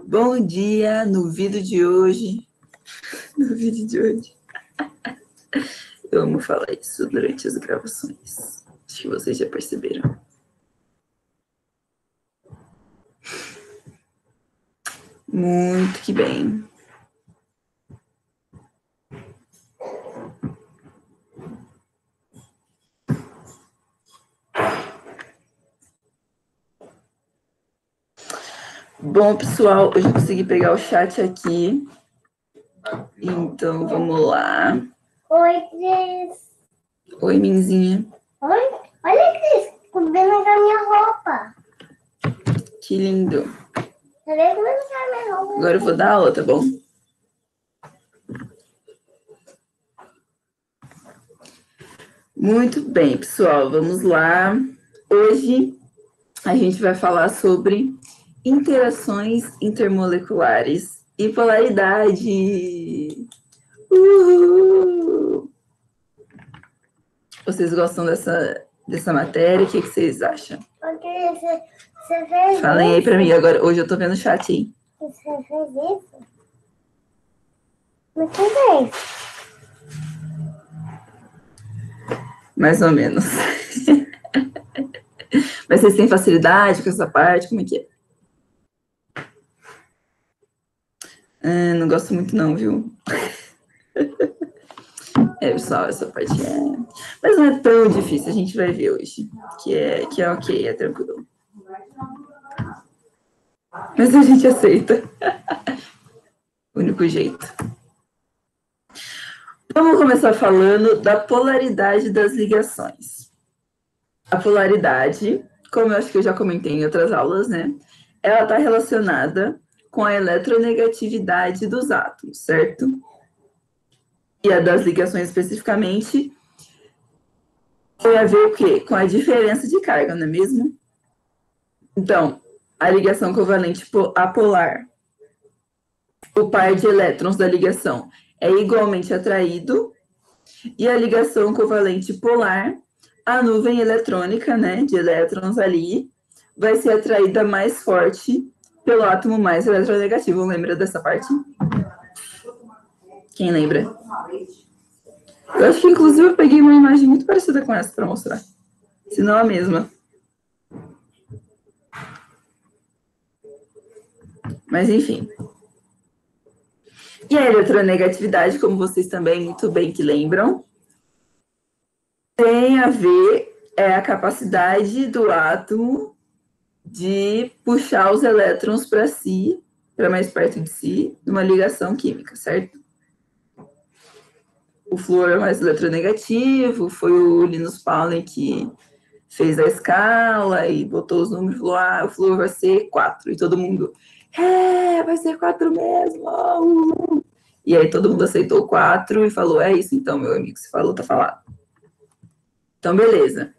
Bom dia, no vídeo de hoje. Eu amo falar isso durante as gravações. Acho que vocês já perceberam. Muito que bem. Bom, pessoal, eu já consegui pegar o chat aqui. Então, vamos lá. Oi, Cris. Oi, Minzinha. Oi? Olha, Cris, combina com a minha roupa. Que lindo. Cadê como é que tá a minha roupa? Agora eu vou dar aula, tá bom? Muito bem, pessoal, vamos lá. Hoje a gente vai falar sobre interações intermoleculares e polaridade. Uhul! Vocês gostam dessa matéria? O que vocês acham? Porque você fez Falem aí pra mim agora. Hoje eu tô vendo o chat, hein? Você fez isso? Mas que fez? Mais ou menos. Mas vocês têm facilidade com essa parte? Como é que é? Não gosto muito não, viu? Pessoal, essa parte é... Mas não é tão difícil, a gente vai ver hoje. Que é ok, é tranquilo. Mas a gente aceita. O único jeito. Vamos começar falando da polaridade das ligações. A polaridade, como eu acho que eu já comentei em outras aulas, né? Ela está relacionada com a eletronegatividade dos átomos, certo? E a das ligações especificamente tem a ver o quê? Com a diferença de carga, não é mesmo? Então, a ligação covalente apolar, o par de elétrons da ligação é igualmente atraído, e a ligação covalente polar, a nuvem eletrônica, né, de elétrons ali, vai ser atraída mais forte pelo átomo mais eletronegativo. Lembra dessa parte? Quem lembra? Eu acho que, inclusive, eu peguei uma imagem muito parecida com essa para mostrar. Se não a mesma. Mas, enfim. E a eletronegatividade, como vocês também muito bem que lembram, tem a ver a capacidade do átomo de puxar os elétrons para si, para mais perto de si, numa ligação química, certo? O flúor é mais eletronegativo, foi o Linus Pauling que fez a escala e botou os números e falou, o flúor vai ser 4. E todo mundo, vai ser 4 mesmo. E aí todo mundo aceitou 4 e falou, é isso então, meu amigo, se falou, tá falado. Então, beleza.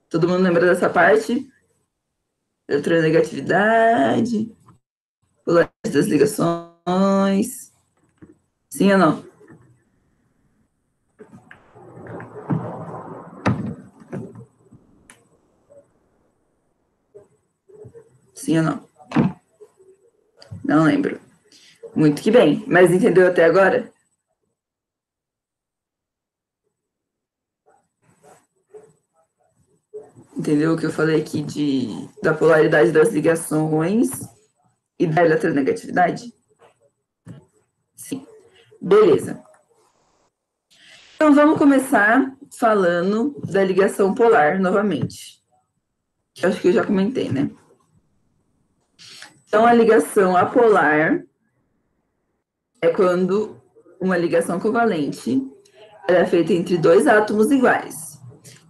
Todo mundo lembra dessa parte? Eletronegatividade, polaridade das ligações. Sim ou não? Sim ou não? Não lembro. Muito que bem. Mas entendeu até agora? Entendeu o que eu falei aqui da polaridade das ligações e da eletronegatividade? Sim. Beleza. Então, vamos começar falando da ligação polar novamente. Que eu acho que eu já comentei, né? Então, a ligação apolar é quando uma ligação covalente é feita entre dois átomos iguais.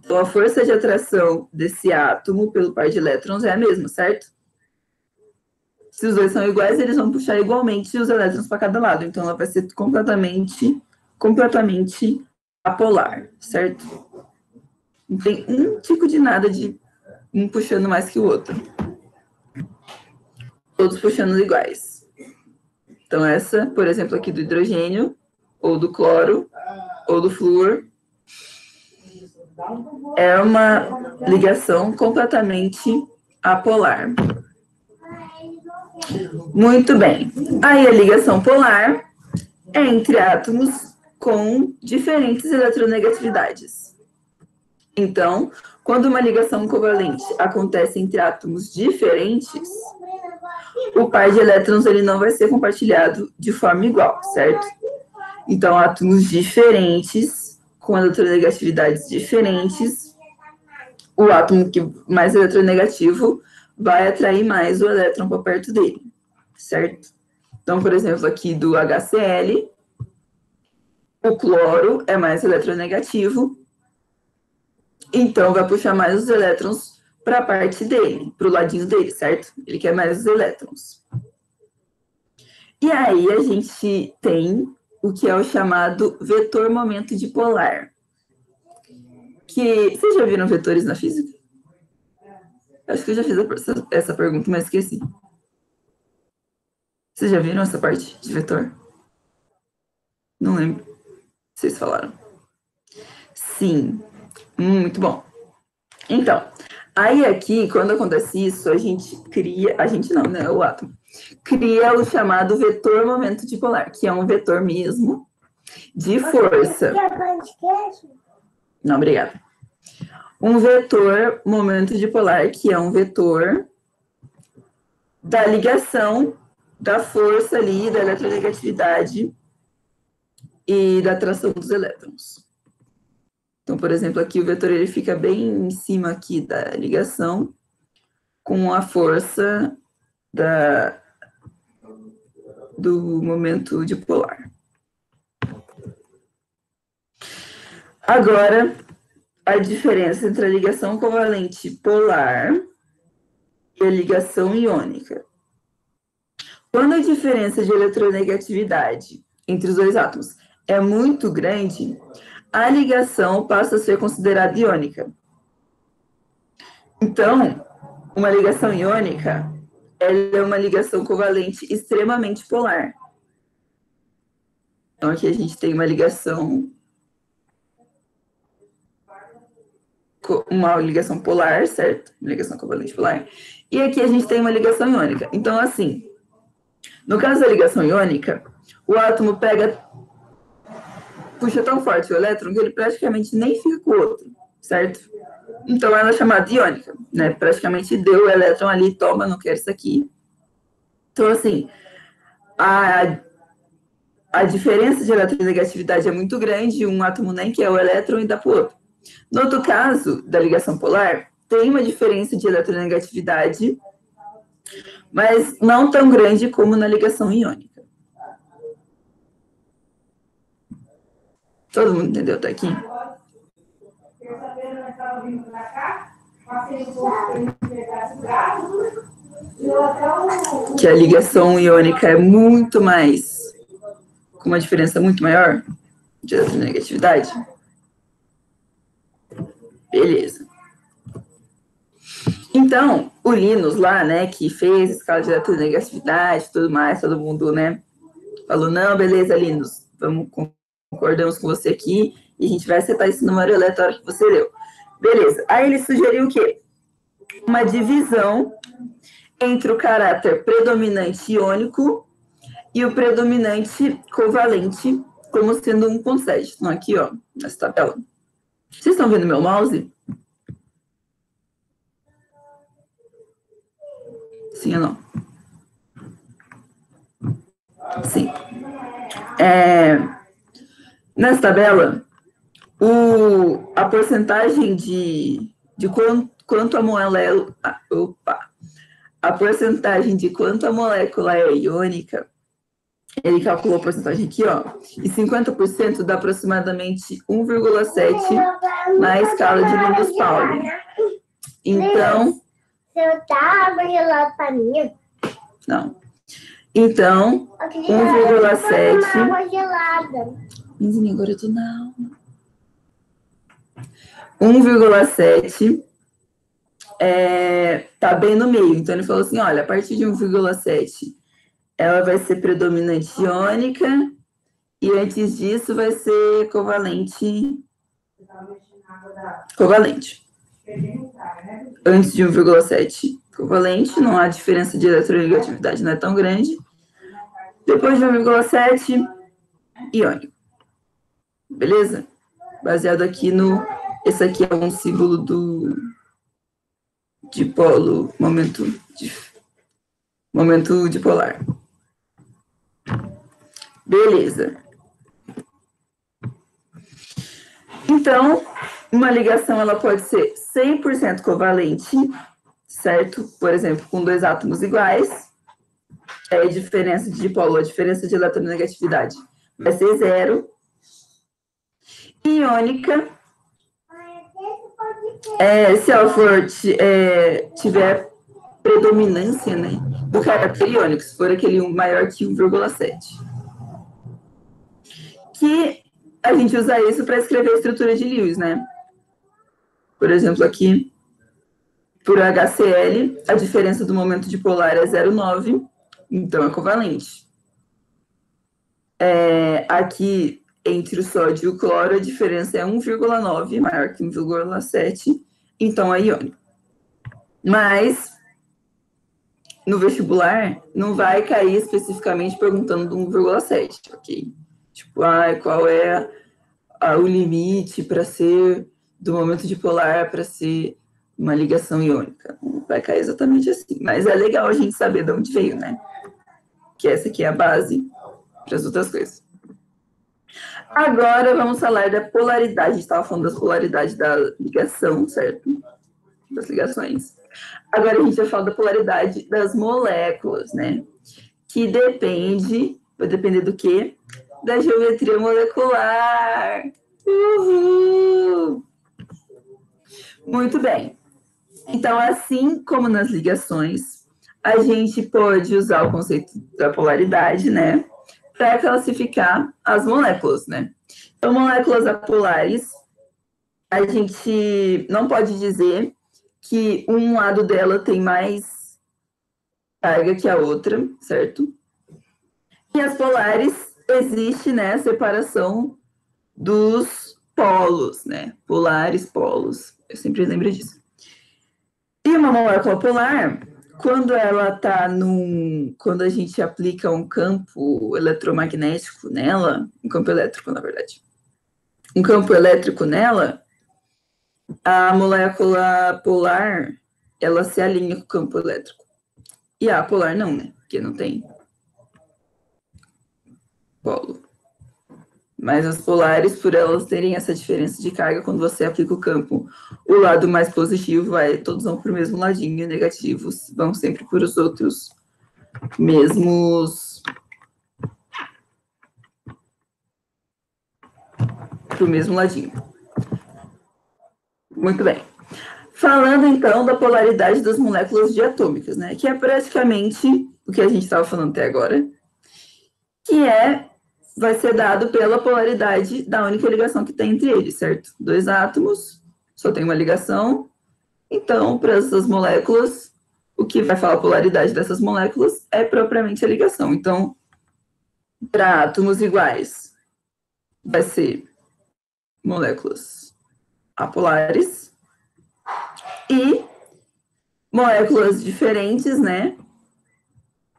Então, a força de atração desse átomo pelo par de elétrons é a mesma, certo? Se os dois são iguais, eles vão puxar igualmente os elétrons para cada lado. Então, ela vai ser completamente apolar, certo? Não tem um tico de nada de um puxando mais que o outro. Todos puxando iguais. Então, essa, por exemplo, aqui do hidrogênio, ou do cloro, ou do flúor, é uma ligação completamente apolar. Muito bem. Aí a ligação polar é entre átomos com diferentes eletronegatividades. Então, quando uma ligação covalente acontece entre átomos diferentes, o par de elétrons ele não vai ser compartilhado de forma igual, certo? Então, átomos diferentes, com eletronegatividades diferentes, o átomo que mais eletronegativo vai atrair mais o elétron para perto dele, certo? Então, por exemplo, aqui do HCl, o cloro é mais eletronegativo, então vai puxar mais os elétrons para a parte dele, para o ladinho dele, certo? Ele quer mais os elétrons. E aí a gente tem o que é o chamado vetor momento dipolar. Que vocês já viram vetores na física? Acho que eu já fiz essa pergunta, mas esqueci. Vocês já viram essa parte de vetor? Não lembro. Vocês falaram. Sim. Muito bom. Então, aí aqui, quando acontece isso, a gente cria... A gente não, né? O átomo. Cria o chamado vetor momento dipolar, que é um vetor mesmo de força. Não, obrigada. Um vetor momento dipolar, que é um vetor da ligação da força ali, da eletronegatividade e da atração dos elétrons. Então, por exemplo, aqui o vetor ele fica bem em cima aqui da ligação com a força do momento dipolar. Agora, a diferença entre a ligação covalente polar e a ligação iônica. Quando a diferença de eletronegatividade entre os dois átomos é muito grande, a ligação passa a ser considerada iônica. Então, uma ligação iônica ela é uma ligação covalente extremamente polar. Então, aqui a gente tem uma ligação polar, certo? Uma ligação covalente polar. E aqui a gente tem uma ligação iônica. Então, assim, no caso da ligação iônica, o átomo puxa tão forte o elétron que ele praticamente nem fica com o outro, certo? Então, ela é chamada iônica, né? Praticamente deu o elétron ali, toma, não quero isso aqui. Então, assim, a diferença de eletronegatividade é muito grande, um átomo nem quer o elétron e dá para o outro. No outro caso, da ligação polar, tem uma diferença de eletronegatividade, mas não tão grande como na ligação iônica. Todo mundo entendeu até aqui? Que a ligação iônica é muito mais, com uma diferença muito maior de eletronegatividade. Beleza. Então, o Linus lá, né, que fez a escala de eletronegatividade e tudo mais, todo mundo, né, falou, não, beleza, Linus, concordamos com você aqui e a gente vai acertar esse número aleatório que você deu. Beleza. Aí ele sugeriu o quê? Uma divisão entre o caráter predominante iônico e o predominante covalente, como sendo 1,7. Então, aqui, ó, nessa tabela. Vocês estão vendo meu mouse? Sim ou não? Sim. Nessa tabela, a porcentagem de quanto a molécula... A porcentagem de quanto a molécula é iônica, ele calculou a porcentagem aqui, ó, e 50% dá aproximadamente 1,7 na escala de Linus Pauling. Então... Você tá gelado pra mim? Não. Então, 1,7... água gelada. Menina, agora eu tô na aula. 1,7 tá bem no meio. Então, ele falou assim, olha, a partir de 1,7 ela vai ser predominante iônica e antes disso vai ser covalente. Covalente. Antes de 1,7 covalente, não há diferença de eletronegatividade, não é tão grande. Depois de 1,7, iônico. Beleza? Baseado aqui no... Esse aqui é um símbolo do dipolo, momento dipolar. Beleza. Então, uma ligação ela pode ser 100% covalente, certo? Por exemplo, com dois átomos iguais, a diferença de dipolo, a diferença de eletronegatividade vai ser zero. Iônica, se ela tiver predominância, né, do caráter iônico, se for aquele maior que 1,7. Que a gente usa isso para escrever a estrutura de Lewis, né? Por exemplo, aqui, por HCl, a diferença do momento dipolar é 0,9, então é covalente. Aqui, entre o sódio e o cloro, a diferença é 1,9, maior que 1,7, então é iônico. Mas, no vestibular, não vai cair especificamente perguntando do 1,7, ok? Tipo, qual é o limite para ser do momento dipolar para ser uma ligação iônica. Não vai cair exatamente assim, mas é legal a gente saber de onde veio, né? Que essa aqui é a base para as outras coisas. Agora vamos falar da polaridade. A gente estava falando das polaridades da ligação, certo? Das ligações. Agora a gente vai falar da polaridade das moléculas, né? Que vai depender do quê? Da geometria molecular. Uhul! Muito bem. Então, assim como nas ligações, a gente pode usar o conceito da polaridade, né? Para classificar as moléculas, né? Então, moléculas apolares, a gente não pode dizer que um lado dela tem mais carga que a outra, certo? E as polares, existe, né, a separação dos polos, né? Polares, polos. Eu sempre lembro disso. E uma molécula polar, quando ela está quando a gente aplica um campo eletromagnético nela, um campo elétrico, na verdade, um campo elétrico nela, a molécula polar, ela se alinha com o campo elétrico. E a polar não, né? Porque não tem polo. Mas as polares, por elas terem essa diferença de carga, quando você aplica o campo, o lado mais positivo todos vão para o mesmo ladinho, negativos vão sempre por os outros mesmos... para o mesmo ladinho. Muito bem. Falando, então, da polaridade das moléculas diatômicas, né? Que é praticamente o que a gente estava falando até agora, que vai ser dado pela polaridade da única ligação que tem entre eles, certo? Dois átomos, só tem uma ligação. Então, para essas moléculas, o que vai falar a polaridade dessas moléculas é propriamente a ligação. Então, para átomos iguais, vai ser moléculas apolares. E moléculas diferentes, né,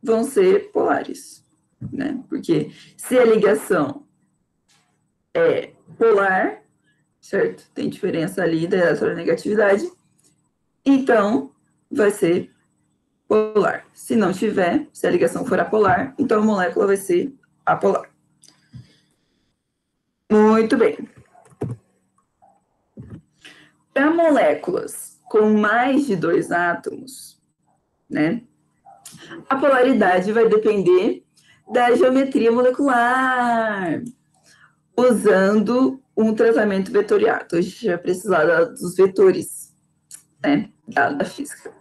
vão ser polares, né? Porque se a ligação é polar, certo? Tem diferença ali da eletronegatividade, então vai ser polar. Se não tiver, se a ligação for apolar, então a molécula vai ser apolar. Muito bem. Para moléculas com mais de 2 átomos, né, a polaridade vai depender da geometria molecular, usando um tratamento vetorial. Então, a gente vai precisar dos vetores, né, da física.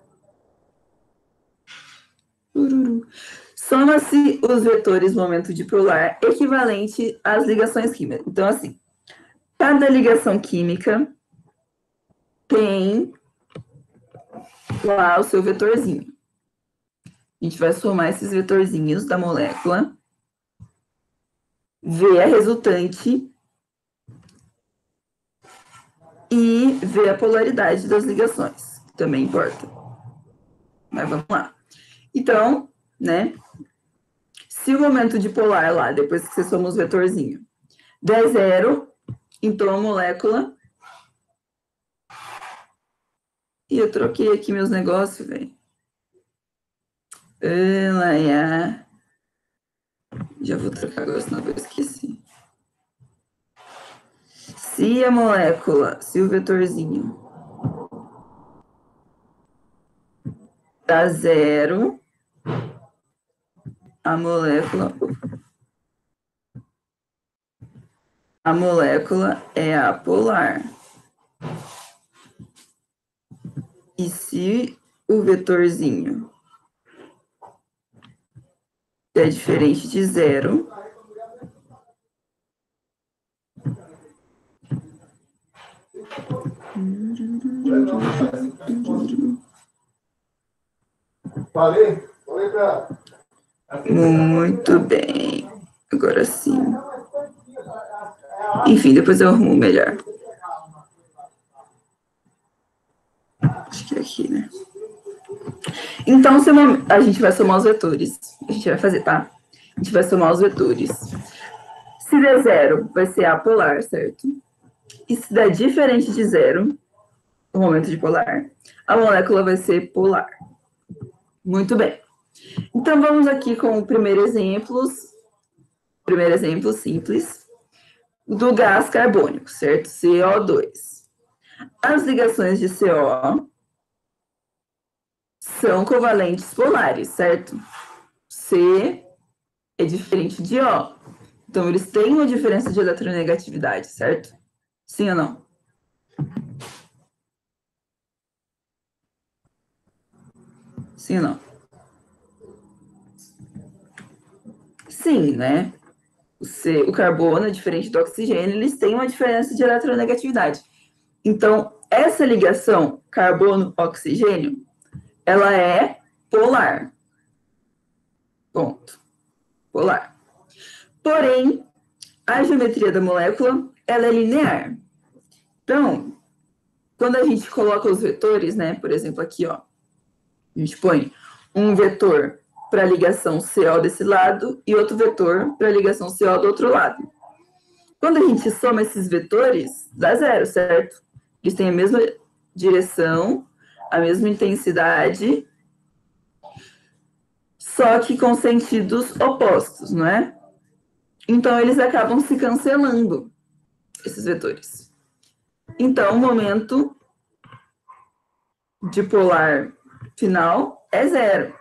Soma-se os vetores momento dipolar equivalente às ligações químicas. Então, assim, cada ligação química tem lá o seu vetorzinho. A gente vai somar esses vetorzinhos da molécula, ver a resultante e ver a polaridade das ligações, que também importa. Mas vamos lá. Então, né? Se o momento dipolar lá, depois que você soma os vetorzinhos, der zero, então a molécula... E eu troquei aqui meus negócios, velho. Já vou trocar agora, senão eu esqueci. Se a molécula, se o vetorzinho dá zero, a molécula é apolar. E se o vetorzinho é diferente de zero, Falei muito bem. Agora sim. Enfim, depois eu arrumo melhor. Acho que é aqui, né? Então, a gente vai somar os vetores. A gente vai fazer, tá? A gente vai somar os vetores. Se der zero, vai ser apolar, certo? E se der diferente de zero, o momento de polar, a molécula vai ser polar. Muito bem. Então, vamos aqui com o primeiro exemplo simples, do gás carbônico, certo? CO2. As ligações de CO são covalentes polares, certo? C é diferente de O. Então, eles têm uma diferença de eletronegatividade, certo? Sim ou não? Sim ou não? Sim, né? O carbono, diferente do oxigênio, eles têm uma diferença de eletronegatividade. Então, essa ligação carbono-oxigênio, ela é polar. Ponto. Polar. Porém, a geometria da molécula, ela é linear. Então, quando a gente coloca os vetores, né? Por exemplo, aqui, ó. A gente põe um vetor para a ligação CO desse lado e outro vetor para a ligação CO do outro lado. Quando a gente soma esses vetores, dá zero, certo? Eles têm a mesma direção, a mesma intensidade, só que com sentidos opostos, não é? Então, eles acabam se cancelando, esses vetores. Então, o momento dipolar final é zero.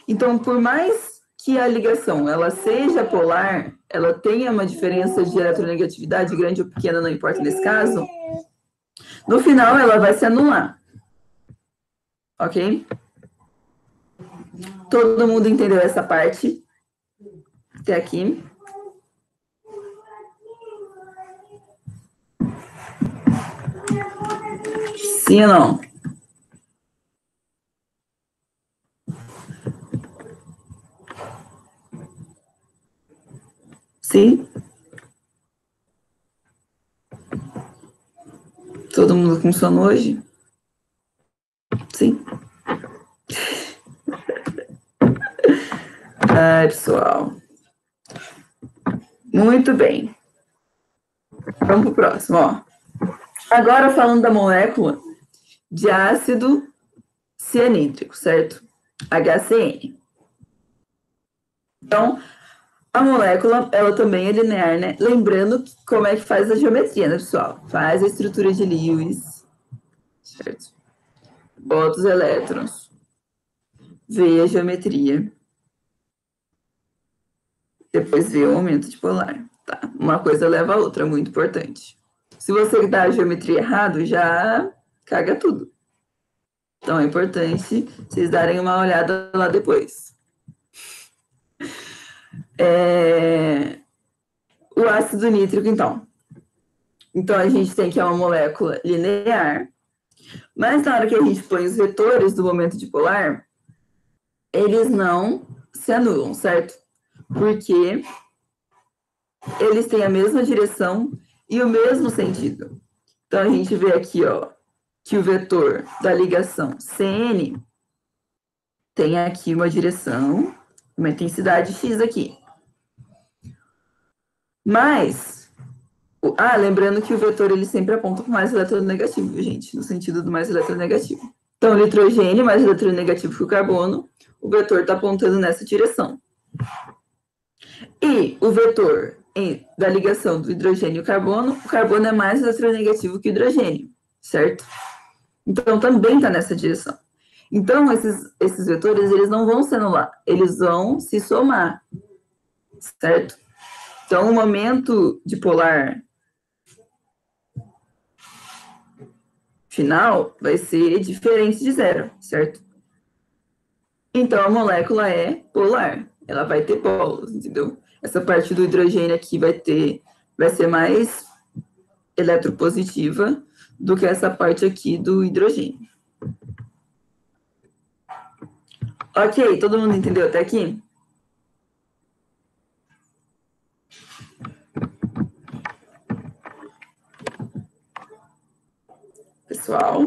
Então, por mais que a ligação ela seja polar, ela tenha uma diferença de eletronegatividade grande ou pequena, não importa nesse caso, no final ela vai se anular. Ok? Todo mundo entendeu essa parte? Até aqui? Sim ou não? Sim? Todo mundo com sono hoje? Sim? Ai, pessoal. Muito bem. Vamos para o próximo, ó. Agora falando da molécula de ácido cianídrico, certo? HCN. Então, a molécula, ela também é linear, né? Lembrando como é que faz a geometria, né, pessoal? Faz a estrutura de Lewis, certo? Bota os elétrons, vê a geometria, depois vê o aumento de polar, tá? Uma coisa leva a outra, muito importante. Se você dá a geometria errado, já caga tudo. Então, é importante vocês darem uma olhada lá depois. O ácido nítrico, então. Então, a gente tem que é uma molécula linear, mas na hora que a gente põe os vetores do momento dipolar, eles não se anulam, certo? Porque eles têm a mesma direção e o mesmo sentido. Então, a gente vê aqui, ó, que o vetor da ligação CN tem aqui uma direção, uma intensidade X aqui. Mas, lembrando que o vetor ele sempre aponta para o mais eletronegativo, gente, no sentido do mais eletronegativo. Então, o nitrogênio mais eletronegativo que o carbono, o vetor está apontando nessa direção. E o vetor da ligação do hidrogênio e o carbono é mais eletronegativo que o hidrogênio, certo? Então, também está nessa direção. Então, esses vetores, eles não vão se anular, eles vão se somar, certo? Então, o momento dipolar final vai ser diferente de zero, certo? Então, a molécula é polar, ela vai ter polos, entendeu? Essa parte do hidrogênio aqui vai ser mais eletropositiva do que essa parte aqui do hidrogênio. Ok, todo mundo entendeu até aqui? Pessoal?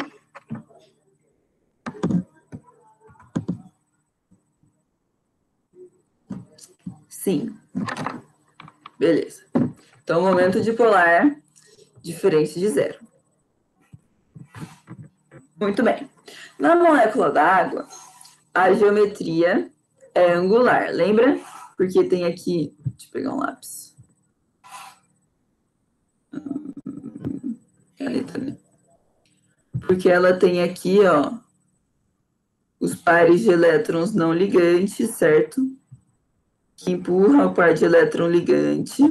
Sim. Beleza. Então, momento dipolar diferente de zero. Muito bem. Na molécula d'água, a geometria é angular, lembra? Porque tem aqui... Deixa eu pegar um lápis. Porque ela tem aqui, ó, os pares de elétrons não ligantes, certo? Que empurram o par de elétron ligante.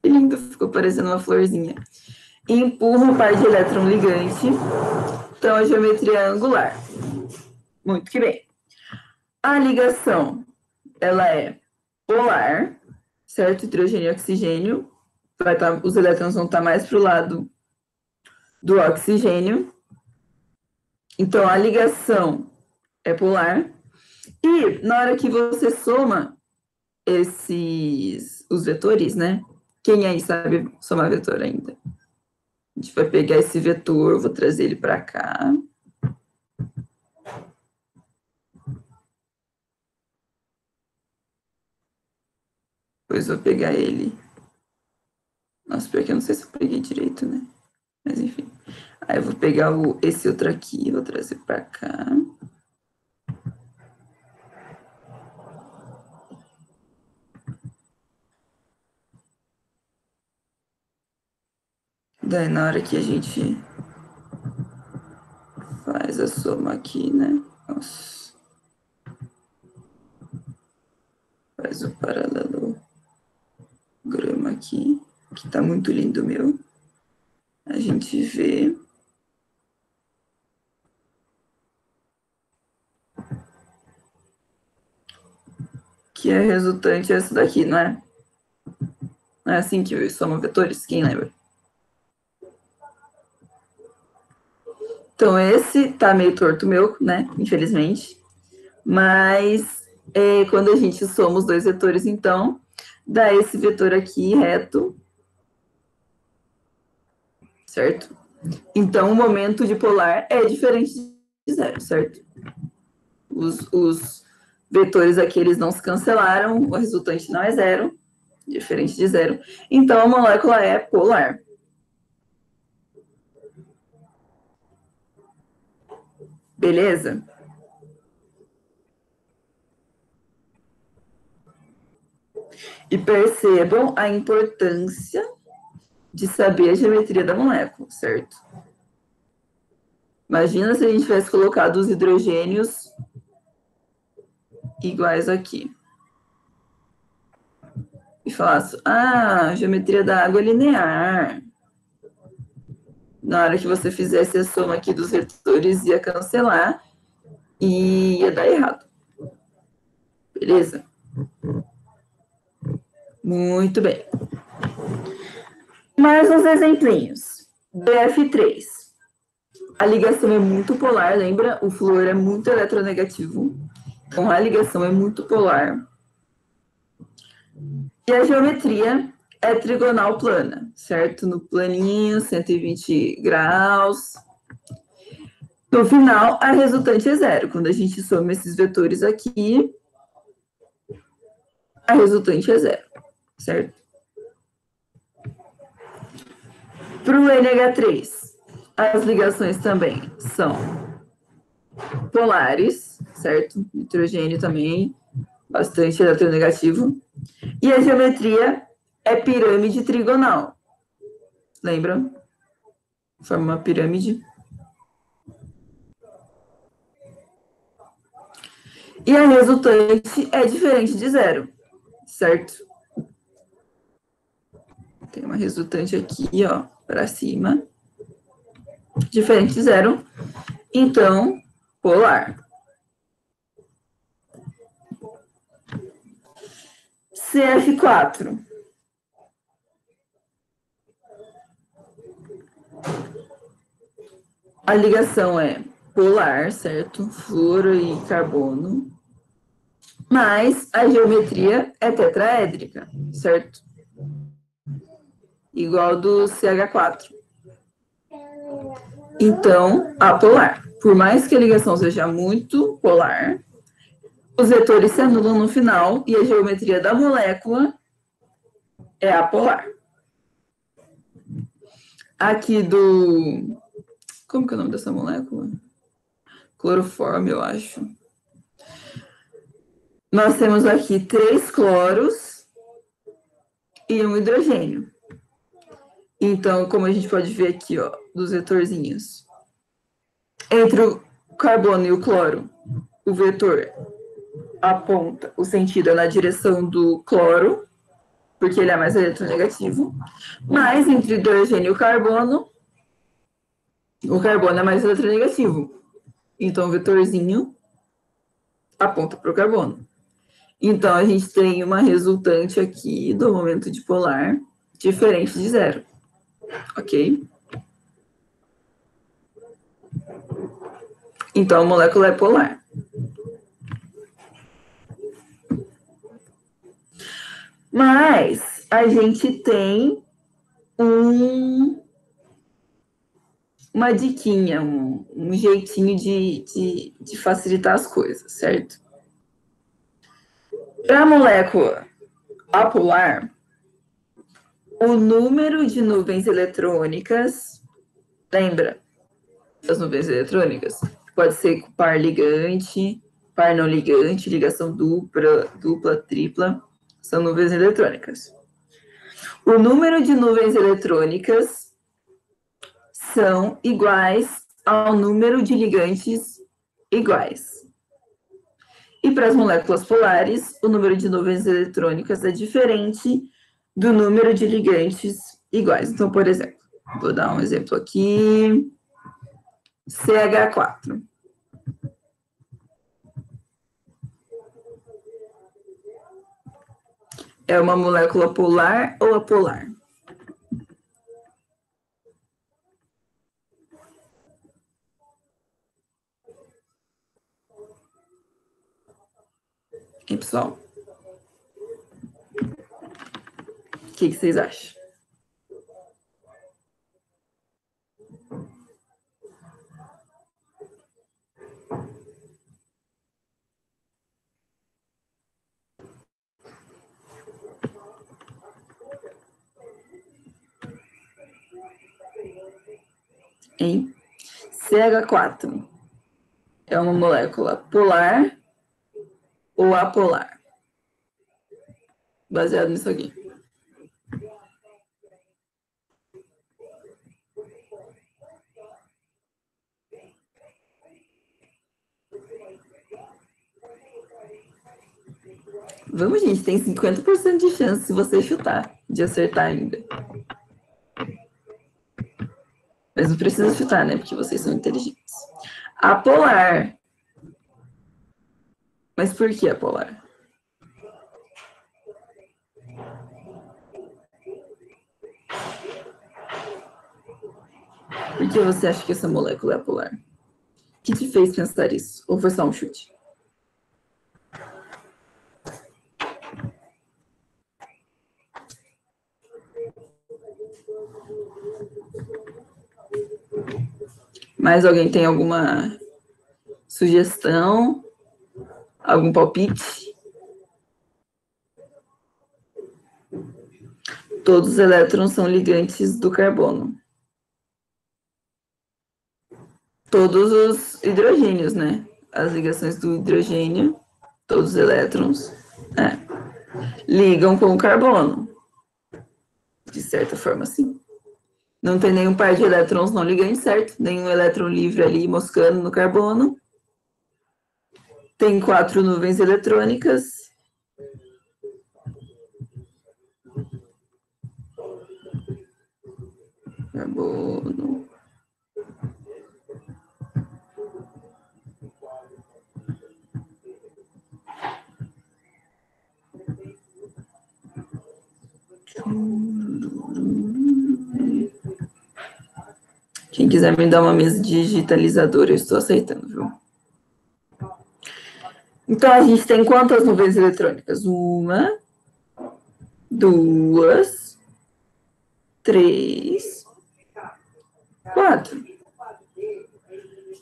Que lindo, ficou parecendo uma florzinha. E empurram o par de elétron ligante. Então, a geometria é angular. Muito que bem. A ligação, ela é polar, certo? Hidrogênio e oxigênio. Os elétrons vão estar mais para o lado do oxigênio. Então, a ligação é polar. E na hora que você soma os vetores, né? Quem aí sabe somar vetor ainda? A gente vai pegar esse vetor, vou trazer ele para cá. Depois vou pegar ele. Nossa, pior que eu não sei se eu peguei direito, né? Mas enfim. Aí eu vou pegar esse outro aqui, vou trazer para cá. Daí na hora que a gente faz a soma aqui, né? Nossa. Faz o paralelograma aqui, que tá muito lindo, meu. A gente vê que a resultante é essa daqui, não é? Não é assim que soma vetores? Quem lembra? Então, esse tá meio torto meu, né? Infelizmente. Mas quando a gente soma os dois vetores, então, dá esse vetor aqui reto. Certo? Então, o momento dipolar é diferente de zero, certo? Os vetores aqui, eles não se cancelaram, o resultante não é zero, diferente de zero. Então, a molécula é polar. Beleza? E percebam a importância de saber a geometria da molécula, certo? Imagina se a gente tivesse colocado os hidrogênios iguais aqui. E falasse, a geometria da água é linear. Na hora que você fizesse a soma aqui dos vetores, ia cancelar e ia dar errado. Beleza? Muito bem. Mais uns exemplinhos. BF3. A ligação é muito polar, lembra? O flúor é muito eletronegativo. Então, a ligação é muito polar. E a geometria é trigonal plana, certo? No planinho, 120 graus. No final, a resultante é zero. Quando a gente soma esses vetores aqui, a resultante é zero, certo? Para o NH3, as ligações também são polares, certo? Nitrogênio também, bastante eletronegativo. E a geometria é pirâmide trigonal. Lembra? Forma uma pirâmide. E a resultante é diferente de zero, certo? Tem uma resultante aqui, ó, para cima. Diferente de zero. Então, polar. CF4. A ligação é polar, certo? Fluoro e carbono. Mas a geometria é tetraédrica, certo? Igual do CH4. Então, apolar. Por mais que a ligação seja muito polar, os vetores se anulam no final e a geometria da molécula é apolar. Aqui do... Como que é o nome dessa molécula? Cloroforme, eu acho. Nós temos aqui 3 cloros e um hidrogênio. Então, como a gente pode ver aqui, ó, dos vetorzinhos. Entre o carbono e o cloro, o vetor aponta o sentido é na direção do cloro, porque ele é mais eletronegativo. Mas entre o hidrogênio e o carbono é mais eletronegativo. Então, o vetorzinho aponta para o carbono. Então, a gente tem uma resultante aqui do momento dipolar diferente de zero. Ok? Então, a molécula é polar. Mas a gente tem uma diquinha, um jeitinho de facilitar as coisas, certo? Para a molécula apolar, o número de nuvens eletrônicas, lembra das nuvens eletrônicas? Pode ser par ligante, par não ligante, ligação dupla, tripla, são nuvens eletrônicas. O número de nuvens eletrônicas são iguais ao número de ligantes iguais. E para as moléculas polares, o número de nuvens eletrônicas é diferente do número de ligantes iguais. Então, por exemplo, vou dar um exemplo aqui. CH4. É uma molécula polar ou apolar? E pessoal? O que vocês acham? Hein? CH4 é uma molécula polar ou apolar? Baseado nisso aqui. Vamos, gente, tem 50% de chance se você chutar, de acertar ainda. Mas não precisa chutar, né? Porque vocês são inteligentes. Apolar. Mas por que apolar? Por que você acha que essa molécula é apolar? O que te fez pensar isso? Ou foi só um chute? Mais alguém tem alguma sugestão? Algum palpite? Todos os elétrons são ligantes do carbono. Todos os hidrogênios, né? As ligações do hidrogênio, todos os elétrons, ligam com o carbono. De certa forma, sim. Não tem nenhum par de elétrons não ligantes, certo? Nenhum elétron livre ali moscando no carbono. Tem 4 nuvens eletrônicas. Carbono. Quem quiser me dar uma mesa digitalizadora, eu estou aceitando, viu? Então, a gente tem quantas nuvens eletrônicas? 1, 2, 3, 4.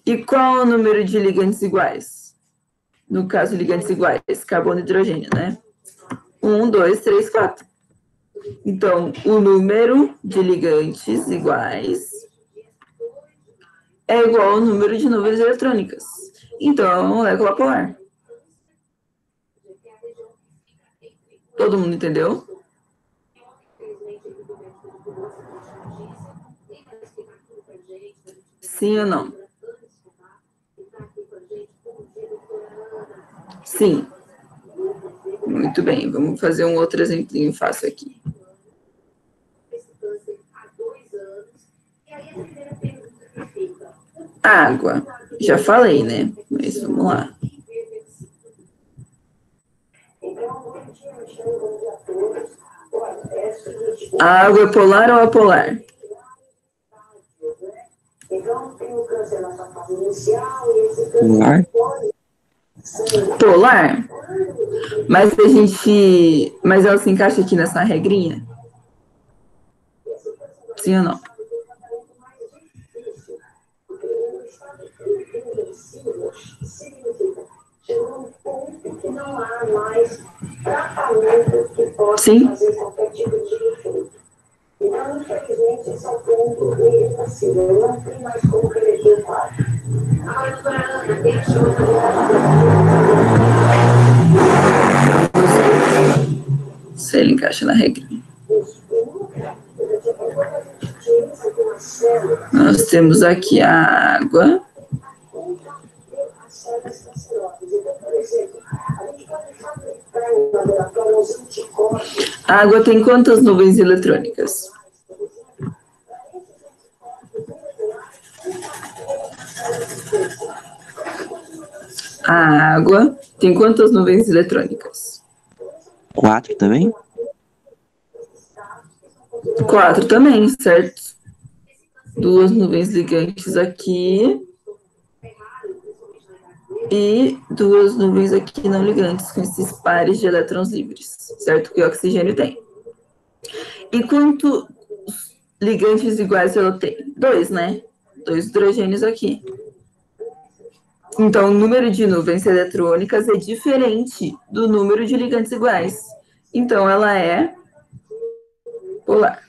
E qual é o número de ligantes iguais? No caso, ligantes iguais, carbono e hidrogênio, né? 1, 2, 3, 4. Então, o número de ligantes iguais é igual ao número de nuvens eletrônicas. Então, é uma molécula polar. Todo mundo entendeu? Sim ou não? Sim. Muito bem, vamos fazer um outro exemplinho fácil aqui. Água. Já falei, né? Mas vamos lá. A água é polar ou apolar? Polar? Polar? Mas ela se encaixa aqui nessa regrinha? Sim ou não? Sim. Então, infelizmente, esse é o ponto irreversível. Não tem mais como reverter o quadro. Se ele encaixa na regra. Nós temos aqui a água. A água tem quantas nuvens eletrônicas? A água tem quantas nuvens eletrônicas? 4 também? 4 também, certo? 2 nuvens ligantes aqui. E 2 nuvens aqui não ligantes, com esses pares de elétrons livres, certo? Que o oxigênio tem. E quantos ligantes iguais ela tem? 2, né? 2 hidrogênios aqui. Então, o número de nuvens eletrônicas é diferente do número de ligantes iguais. Então, ela é polar.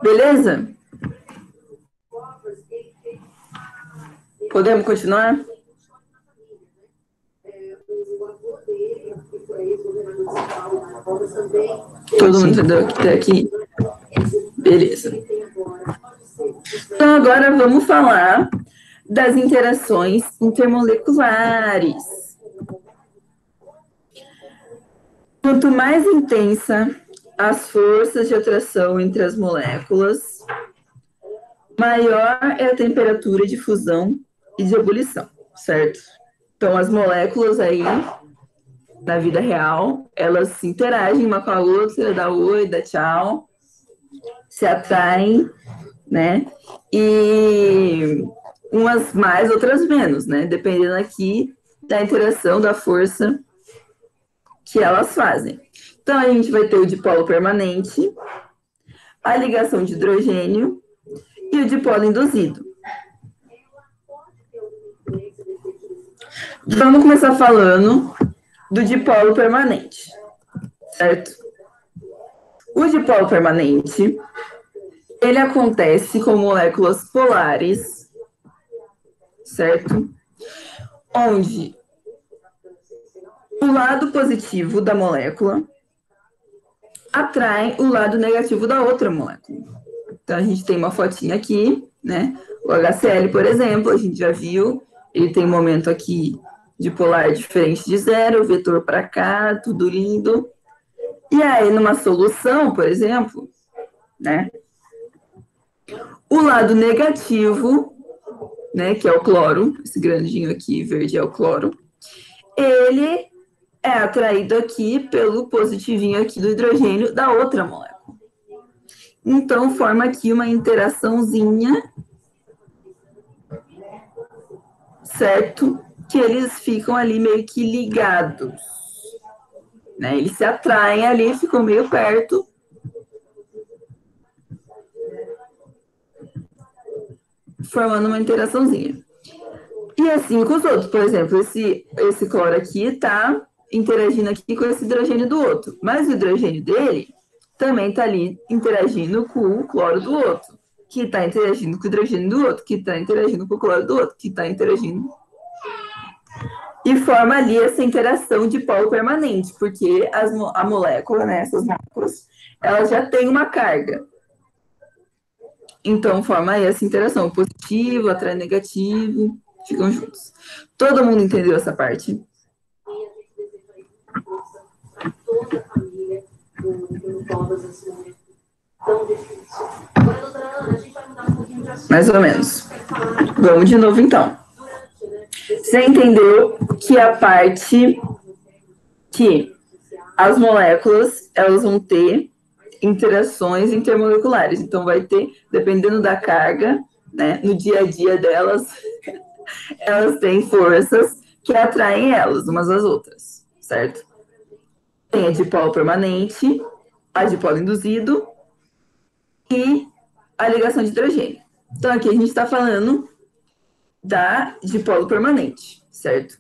Beleza? Podemos continuar? Todo mundo entendeu até aqui? Beleza. Então, agora vamos falar das interações intermoleculares. Quanto mais intensa as forças de atração entre as moléculas, maior é a temperatura de fusão e de ebulição, certo? Então, as moléculas aí, na vida real, elas se interagem uma com a outra, dá oi, dá tchau, se atraem, né? E umas mais, outras menos, né? Dependendo aqui da interação, da força que elas fazem. Então, a gente vai ter o dipolo permanente, a ligação de hidrogênio e o dipolo induzido. Vamos começar falando do dipolo permanente, certo? O dipolo permanente, ele acontece com moléculas polares, certo? Onde o lado positivo da molécula atrai o lado negativo da outra molécula. Então, a gente tem uma fotinha aqui, né? O HCl, por exemplo, a gente já viu, ele tem um momento aqui de polar diferente de zero, vetor para cá, tudo lindo. E aí, numa solução, por exemplo, né? O lado negativo, né, que é o cloro, esse grandinho aqui, verde, é o cloro, ele é atraído aqui pelo positivinho aqui do hidrogênio da outra molécula. Então, forma aqui uma interaçãozinha, certo? Que eles ficam ali meio que ligados, né? Eles se atraem ali, ficam meio perto. Formando uma interaçãozinha. E assim com os outros, por exemplo, esse cloro aqui está interagindo aqui com esse hidrogênio do outro, mas o hidrogênio dele também está ali interagindo com o cloro do outro, que está interagindo com o hidrogênio do outro, que está interagindo com o cloro do outro, que está interagindo. E forma ali essa interação de polo permanente, porque a molécula, né, essas moléculas, elas já têm uma carga. Então, forma aí essa interação, positivo, atrai negativo, ficam juntos. Todo mundo entendeu essa parte? Mais ou menos. Vamos de novo, então. Você entendeu que a parte que as moléculas, elas vão ter interações intermoleculares. Então, vai ter, dependendo da carga, né, no dia a dia delas, elas têm forças que atraem elas, umas às outras, certo? Tem a dipolo permanente, a dipolo induzido e a ligação de hidrogênio. Então, aqui a gente está falando da dipolo permanente, certo?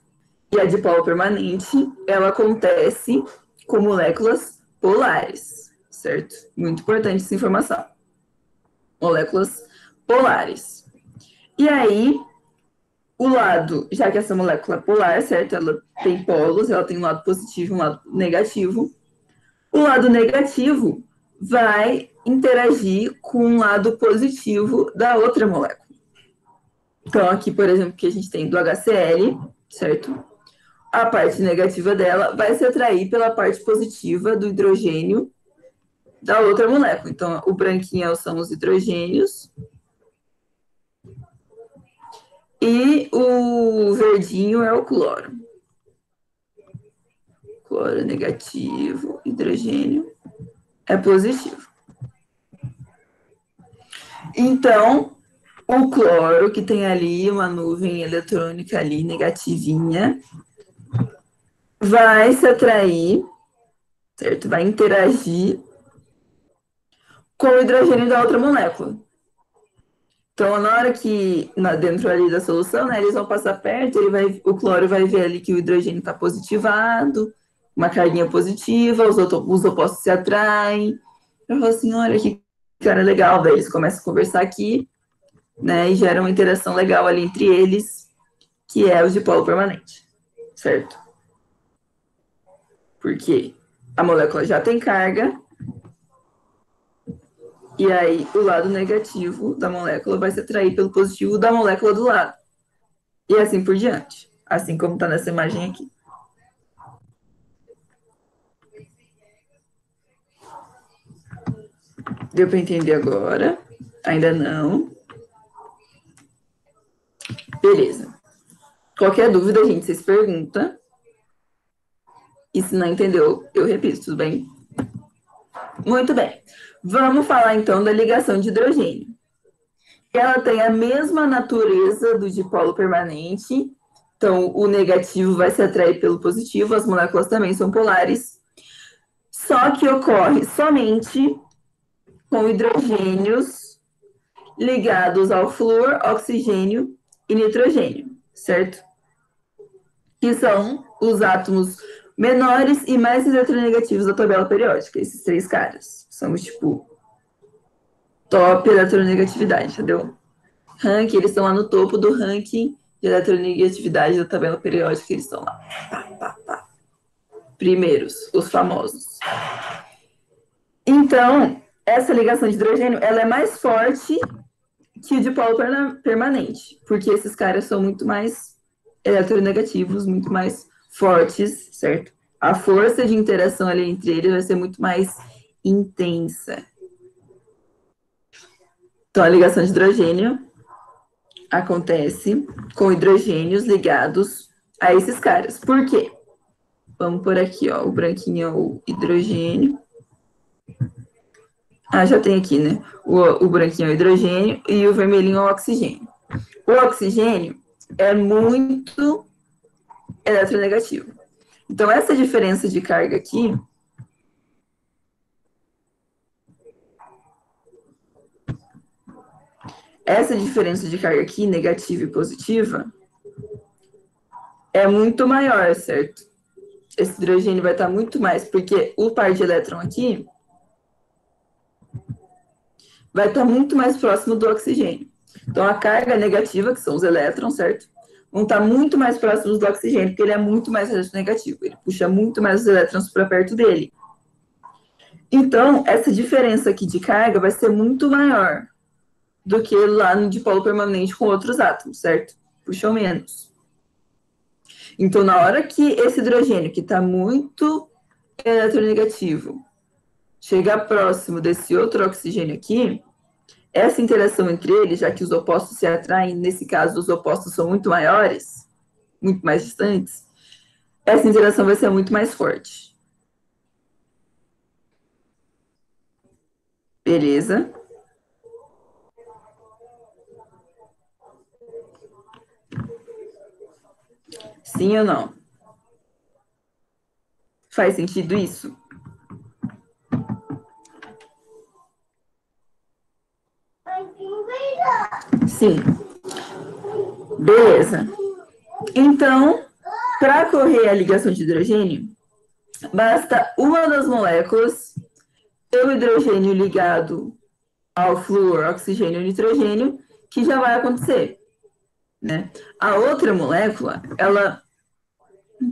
E a dipolo permanente, ela acontece com moléculas polares, certo? Muito importante essa informação. Moléculas polares. E aí, o lado, já que essa molécula é polar, certo? Ela tem polos, ela tem um lado positivo e um lado negativo. O lado negativo vai interagir com o lado positivo da outra molécula. Então, aqui, por exemplo, que a gente tem do HCl, certo? A parte negativa dela vai se atrair pela parte positiva do hidrogênio da outra molécula. Então, o branquinho são os hidrogênios. E o verdinho é o cloro. Cloro é negativo, hidrogênio é positivo. Então, o cloro, que tem ali uma nuvem eletrônica ali, negativinha, vai se atrair, certo? Vai interagir com o hidrogênio da outra molécula. Então, na hora que, dentro ali da solução, né, eles vão passar perto, o cloro vai ver ali que o hidrogênio está positivado, uma carguinha positiva, os opostos se atraem. Eu falo assim, olha que cara legal. Daí eles começam a conversar aqui, né, e gera uma interação legal ali entre eles, que é o dipolo permanente, certo? Porque a molécula já tem carga, e aí o lado negativo da molécula vai se atrair pelo positivo da molécula do lado. E assim por diante, assim como está nessa imagem aqui. Deu para entender agora? Ainda não? Beleza. Qualquer dúvida, gente, vocês perguntam. E se não entendeu, eu repito, tudo bem? Muito bem. Vamos falar, então, da ligação de hidrogênio. Ela tem a mesma natureza do dipolo permanente. Então, o negativo vai se atrair pelo positivo, as moléculas também são polares. Só que ocorre somente com hidrogênios ligados ao flúor, oxigênio e nitrogênio, certo? Que são os átomos menores e mais eletronegativos da tabela periódica. Esses três caras são, tipo, top eletronegatividade, entendeu? Ranking, eles estão lá no topo do ranking de eletronegatividade da tabela periódica, eles estão lá. Pá, pá, pá. Primeiros, os famosos. Então, essa ligação de hidrogênio, ela é mais forte que o dipolo permanente, porque esses caras são muito mais eletronegativos, muito mais fortes, certo? A força de interação ali entre eles vai ser muito mais intensa. Então, a ligação de hidrogênio acontece com hidrogênios ligados a esses caras. Por quê? Vamos por aqui, ó, o branquinho é o hidrogênio. Ah, já tem aqui, né? O branquinho é o hidrogênio e o vermelhinho é o oxigênio. O oxigênio é muito eletronegativo. Então, essa diferença de carga aqui negativa e positiva, é muito maior, certo? Esse hidrogênio vai estar muito mais, porque o par de elétron aqui vai estar muito mais próximo do oxigênio. Então, a carga negativa, que são os elétrons, certo? Vão estar muito mais próximos do oxigênio, porque ele é muito mais negativo. Ele puxa muito mais os elétrons para perto dele. Então, essa diferença aqui de carga vai ser muito maior do que lá no dipolo permanente com outros átomos, certo? Puxam menos. Então, na hora que esse hidrogênio, que está muito eletronegativo, chegar próximo desse outro oxigênio aqui, essa interação entre eles, já que os opostos se atraem, nesse caso, os opostos são muito maiores, muito mais distantes, essa interação vai ser muito mais forte. Beleza? Sim ou não? Faz sentido isso? Sim. Beleza. Então, para ocorrer a ligação de hidrogênio, basta uma das moléculas ter o hidrogênio ligado ao flúor, oxigênio e nitrogênio, que já vai acontecer, né? A outra molécula, ela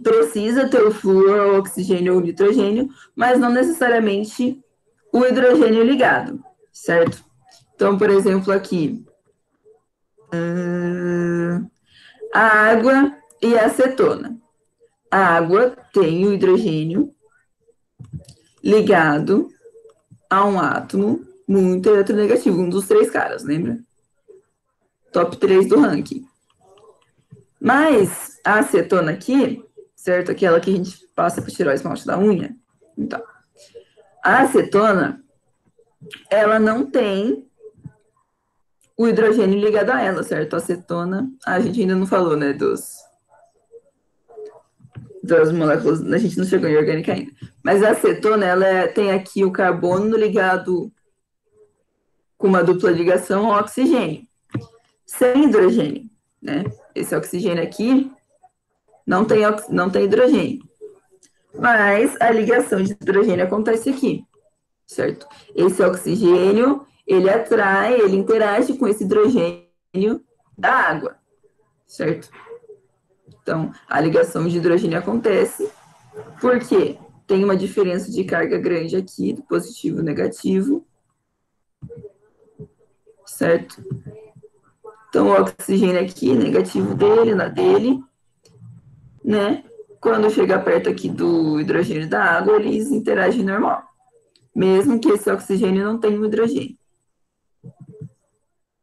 precisa ter o flúor, o oxigênio ou o nitrogênio, mas não necessariamente o hidrogênio ligado, certo? Então, por exemplo, aqui, a água e a acetona. A água tem o hidrogênio ligado a um átomo muito eletronegativo, um dos três caras, lembra? Top 3 do ranking. Mas a acetona aqui, certo? Aquela que a gente passa para tirar o esmalte da unha. Então, a acetona, ela não tem o hidrogênio ligado a ela, certo? A acetona, a gente ainda não falou, né, das moléculas, a gente não chegou em orgânica ainda. Mas a acetona, ela tem aqui o carbono ligado com uma dupla ligação ao oxigênio, sem hidrogênio, né? Esse oxigênio aqui não tem hidrogênio. Mas a ligação de hidrogênio acontece aqui, certo? Esse oxigênio, ele atrai, ele interage com esse hidrogênio da água, certo? Então, a ligação de hidrogênio acontece porque tem uma diferença de carga grande aqui, do positivo e negativo, certo? Então, o oxigênio aqui, negativo dele, na dele, né? Quando chega perto aqui do hidrogênio da água, eles interagem normal. Mesmo que esse oxigênio não tenha um hidrogênio.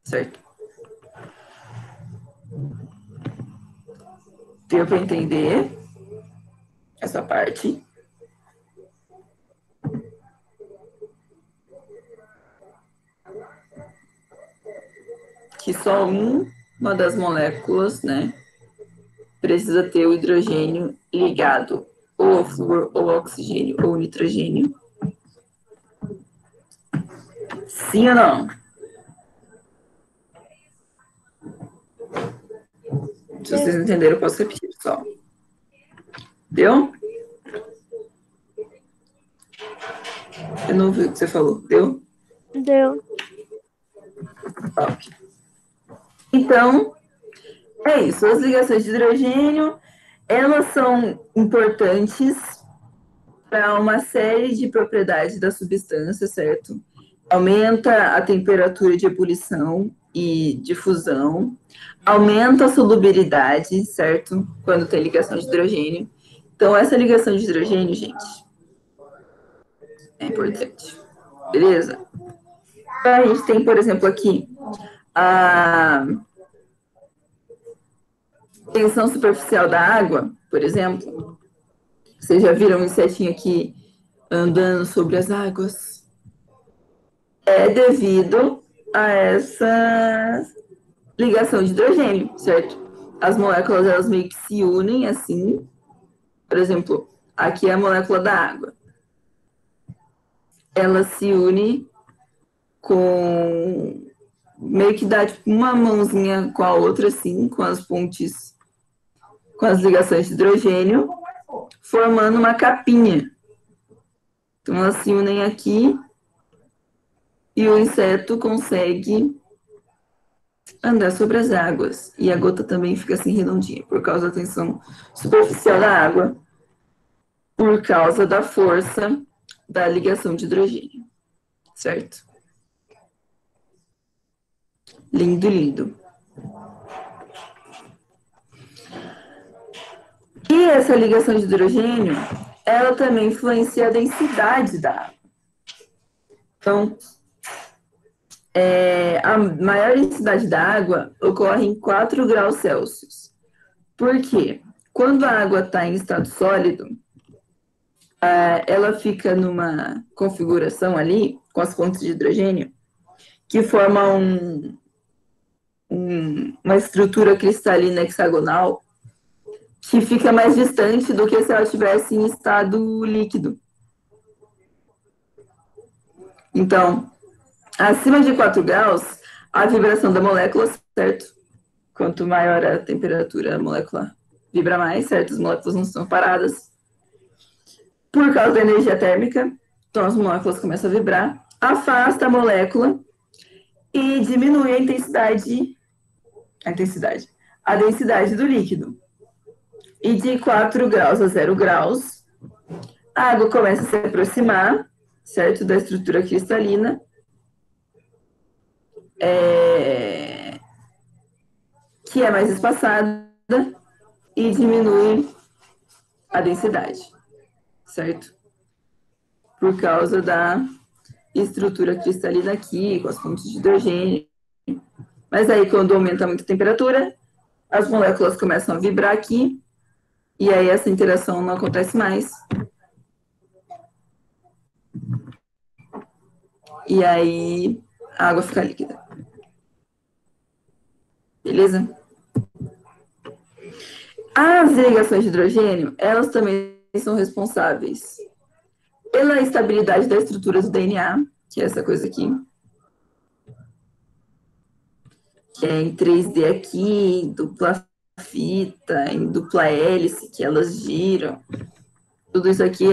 Certo? Deu para entender essa parte? Que só uma das moléculas, né, precisa ter o hidrogênio ligado ou ao flúor, ou ao oxigênio, ou ao nitrogênio. Sim ou não? Se vocês entenderam, eu posso repetir, pessoal. Deu? Eu não ouvi o que você falou. Deu? Deu. Ok. Então, é isso. As ligações de hidrogênio, elas são importantes para uma série de propriedades da substância, certo? Aumenta a temperatura de ebulição e de fusão, aumenta a solubilidade, certo? Quando tem ligação de hidrogênio. Então, essa ligação de hidrogênio, gente, é importante. Beleza? Então, a gente tem, por exemplo, aqui a tensão superficial da água, por exemplo. Vocês já viram um insetinho aqui andando sobre as águas? É devido a essa ligação de hidrogênio, certo? As moléculas, elas meio que se unem assim. Por exemplo, aqui é a molécula da água. Ela se une com... meio que dá tipo, uma mãozinha com a outra, assim, com as pontes, com as ligações de hidrogênio, formando uma capinha. Então, elas se unem aqui e o inseto consegue andar sobre as águas. E a gota também fica assim redondinha, por causa da tensão superficial da água, por causa da força da ligação de hidrogênio. Certo? Lindo, lindo. E essa ligação de hidrogênio, ela também influencia a densidade da água. Então, a maior densidade da água ocorre em 4 graus Celsius. Por quê? Quando a água está em estado sólido, ela fica numa configuração ali, com as fontes de hidrogênio, que forma uma estrutura cristalina hexagonal que fica mais distante do que se ela estivesse em estado líquido. Então, acima de 4 graus, a vibração da molécula, certo? Quanto maior a temperatura, a molécula vibra mais, certo? As moléculas não estão paradas. Por causa da energia térmica, então as moléculas começam a vibrar, afasta a molécula e diminui a densidade do líquido. E de 4 graus a 0 graus, a água começa a se aproximar, certo, da estrutura cristalina, que é mais espaçada e diminui a densidade, certo? Por causa da estrutura cristalina aqui, com as fontes de hidrogênio. Mas aí, quando aumenta muito a temperatura, as moléculas começam a vibrar aqui, e aí essa interação não acontece mais. E aí a água fica líquida. Beleza? As ligações de hidrogênio, elas também são responsáveis pela estabilidade da estrutura do DNA, que é essa coisa aqui, que é em 3D aqui, em dupla fita, em dupla hélice, que elas giram. Tudo isso aqui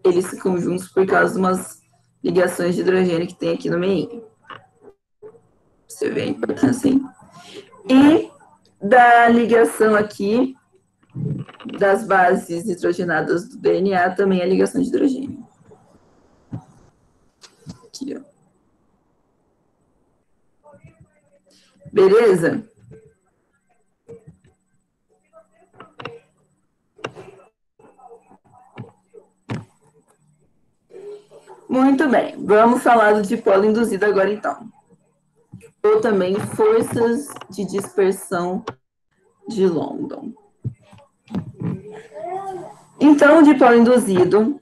eles ficam juntos por causa de umas ligações de hidrogênio que tem aqui no meio. Você vê a importância, hein? E da ligação aqui das bases nitrogenadas do DNA também é a ligação de hidrogênio. Aqui, ó. Beleza? Muito bem, vamos falar do dipolo induzido agora, então. Ou também forças de dispersão de London. Então, o dipolo induzido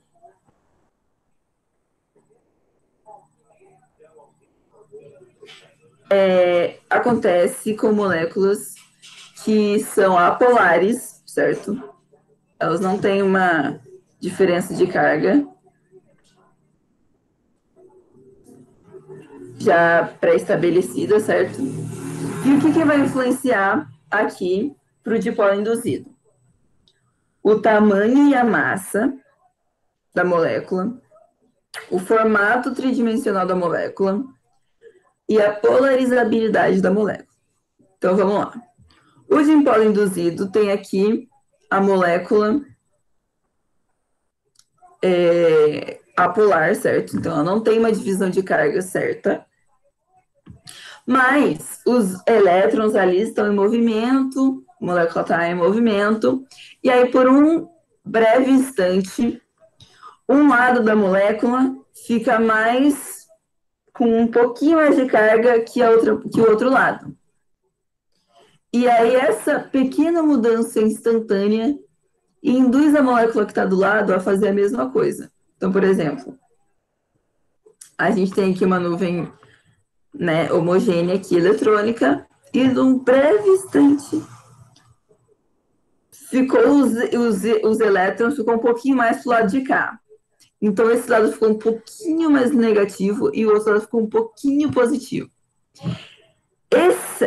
acontece com moléculas que são apolares, certo? Elas não têm uma diferença de carga já pré-estabelecida, certo? E o que vai influenciar aqui para o dipolo induzido. O tamanho e a massa da molécula, o formato tridimensional da molécula e a polarizabilidade da molécula. Então, vamos lá. O dipolo induzido tem aqui a molécula apolar, certo? Então, ela não tem uma divisão de carga certa. Mas os elétrons ali estão em movimento, a molécula está em movimento, e aí, por um breve instante, um lado da molécula fica mais com um pouquinho mais de carga que o outro lado. E aí, essa pequena mudança instantânea induz a molécula que está do lado a fazer a mesma coisa. Então, por exemplo, a gente tem aqui uma nuvem, né, homogênea aqui, eletrônica, e num breve instante os elétrons ficam um pouquinho mais pro lado de cá. Então, esse lado ficou um pouquinho mais negativo e o outro lado ficou um pouquinho positivo.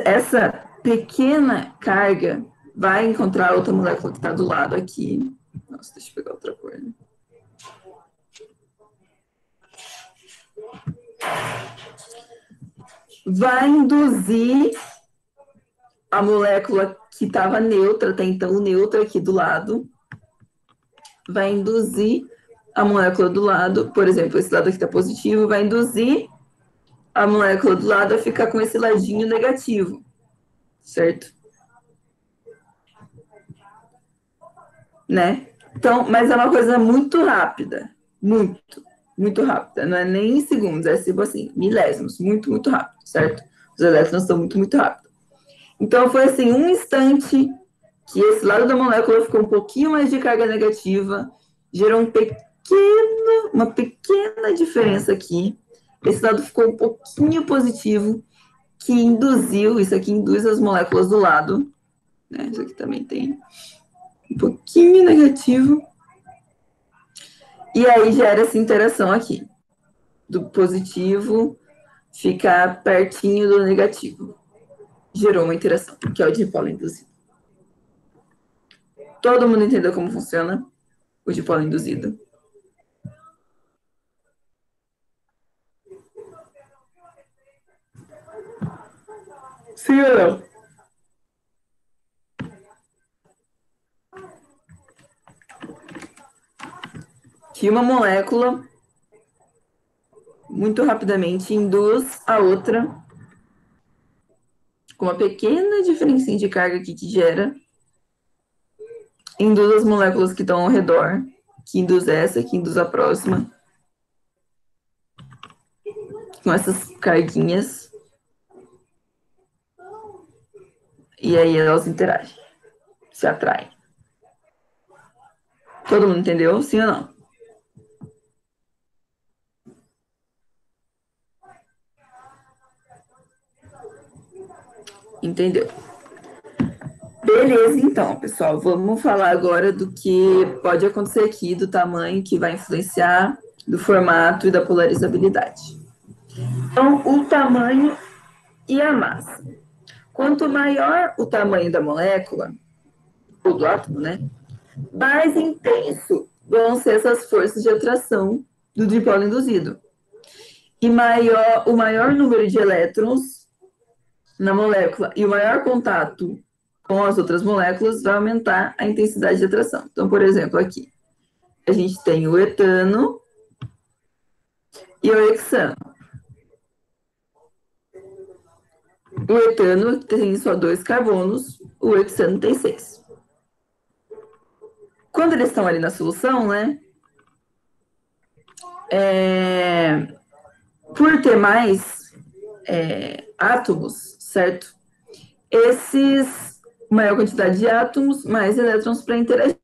Essa pequena carga vai encontrar outra molécula que está do lado aqui. Nossa, deixa eu pegar outra cor, né? Vai induzir a molécula que estava neutra, até então neutra aqui do lado, vai induzir a molécula do lado, por exemplo, esse lado aqui está positivo, vai induzir a molécula do lado a ficar com esse ladinho negativo, certo? Né? Então, mas é uma coisa muito rápida, muito rápida, não é nem em segundos, é tipo assim, milésimos, muito rápido, certo? Os elétrons estão muito rápido. Então, foi assim, um instante que esse lado da molécula ficou um pouquinho mais de carga negativa, gerou uma pequena diferença aqui. Esse lado ficou um pouquinho positivo, que induziu, isso aqui induz as moléculas do lado, né? Isso aqui também tem um pouquinho negativo. E aí gera essa interação aqui, do positivo ficar pertinho do negativo. Gerou uma interação, que é o dipolo induzido. Todo mundo entendeu como funciona o dipolo induzido? Sim ou não? Que uma molécula muito rapidamente induz a outra com uma pequena diferença de carga aqui que gera, induz as moléculas que estão ao redor, que induz essa, que induz a próxima, com essas carguinhas, e aí elas interagem, se atraem. Todo mundo entendeu? Sim ou não? Entendeu? Beleza, então, pessoal, vamos falar agora do que pode acontecer aqui, do tamanho que vai influenciar, do formato e da polarizabilidade. Então, o tamanho e a massa. Quanto maior o tamanho da molécula, ou do átomo, né, mais intenso vão ser essas forças de atração do dipolo induzido. E o maior número de elétrons na molécula e o maior contato com as outras moléculas vai aumentar a intensidade de atração. Então, por exemplo, aqui, a gente tem o etano e o hexano. O etano tem só 2 carbonos, o hexano tem 6. Quando eles estão ali na solução, né, por ter mais átomos, certo? Maior quantidade de átomos, mais elétrons para interagir,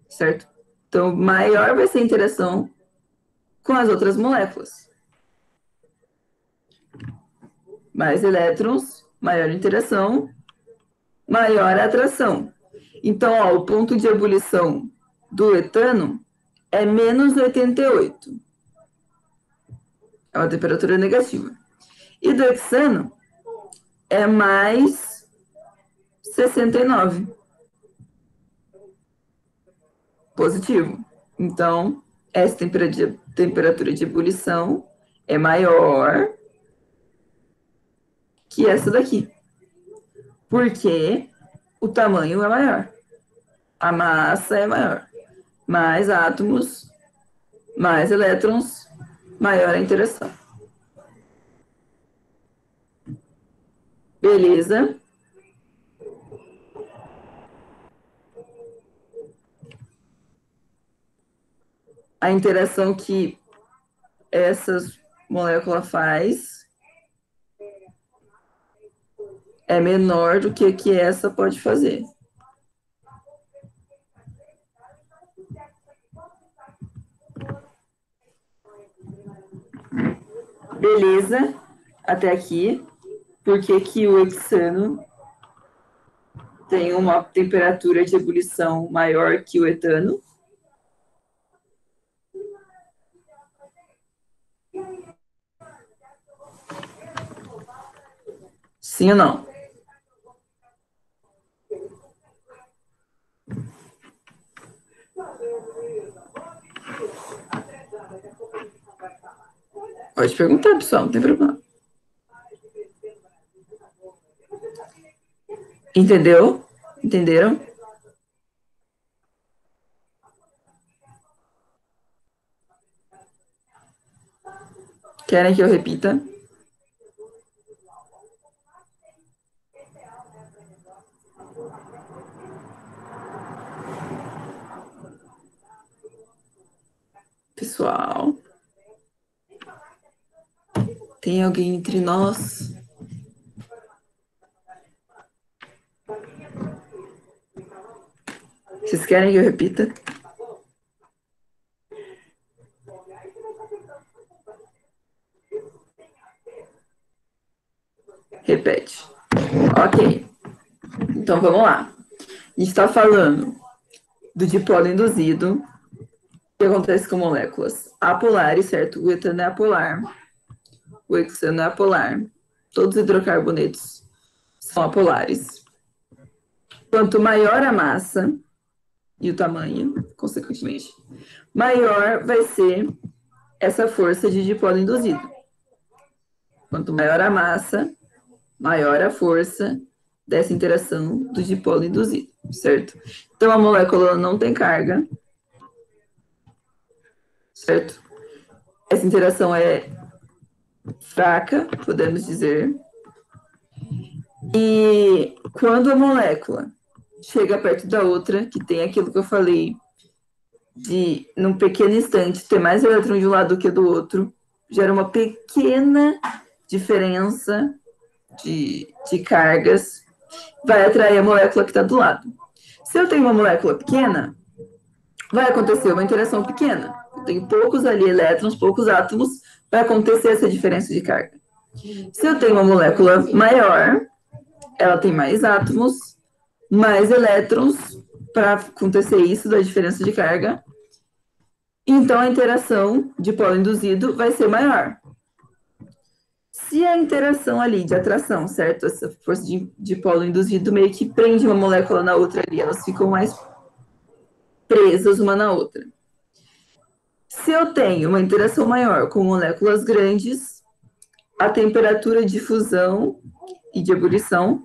certo? Então, maior vai ser a interação com as outras moléculas. Mais elétrons, maior interação, maior atração. Então, ó, o ponto de ebulição do etano é menos 88. É uma temperatura negativa. E do hexano é mais 69. Positivo. Então, essa temperatura de ebulição é maior que essa daqui. Porque o tamanho é maior. A massa é maior. Mais átomos, mais elétrons, maior a interação. Beleza? A interação que essas moléculas faz é menor do que essa pode fazer. Beleza? Até aqui. Por que o hexano tem uma temperatura de ebulição maior que o etano? Sim ou não? Pode perguntar, pessoal, não tem problema. Entendeu? Entenderam? Querem que eu repita? Pessoal, tem alguém entre nós? Vocês querem que eu repita? Repete. Ok. Então, vamos lá. A gente está falando do dipolo induzido, que acontece com moléculas apolares, certo? O etano é apolar, o hexano é apolar. Todos os hidrocarbonetos são apolares. Quanto maior a massa e o tamanho, consequentemente, maior vai ser essa força de dipolo induzido. Quanto maior a massa, maior a força dessa interação do dipolo induzido, certo? Então, a molécula não tem carga, certo? Essa interação é fraca, podemos dizer. E quando a molécula chega perto da outra, que tem aquilo que eu falei, de, num pequeno instante, ter mais elétron de um lado do que do outro, gera uma pequena diferença de cargas, vai atrair a molécula que está do lado. Se eu tenho uma molécula pequena, vai acontecer uma interação pequena. Eu tenho poucos ali elétrons, poucos átomos, vai acontecer essa diferença de carga. Se eu tenho uma molécula maior, ela tem mais átomos, mais elétrons, para acontecer isso da diferença de carga. Então, a interação de polo induzido vai ser maior. Se a interação ali de atração, certo? Essa força de polo induzido meio que prende uma molécula na outra ali, elas ficam mais presas uma na outra. Se eu tenho uma interação maior com moléculas grandes, a temperatura de fusão e de ebulição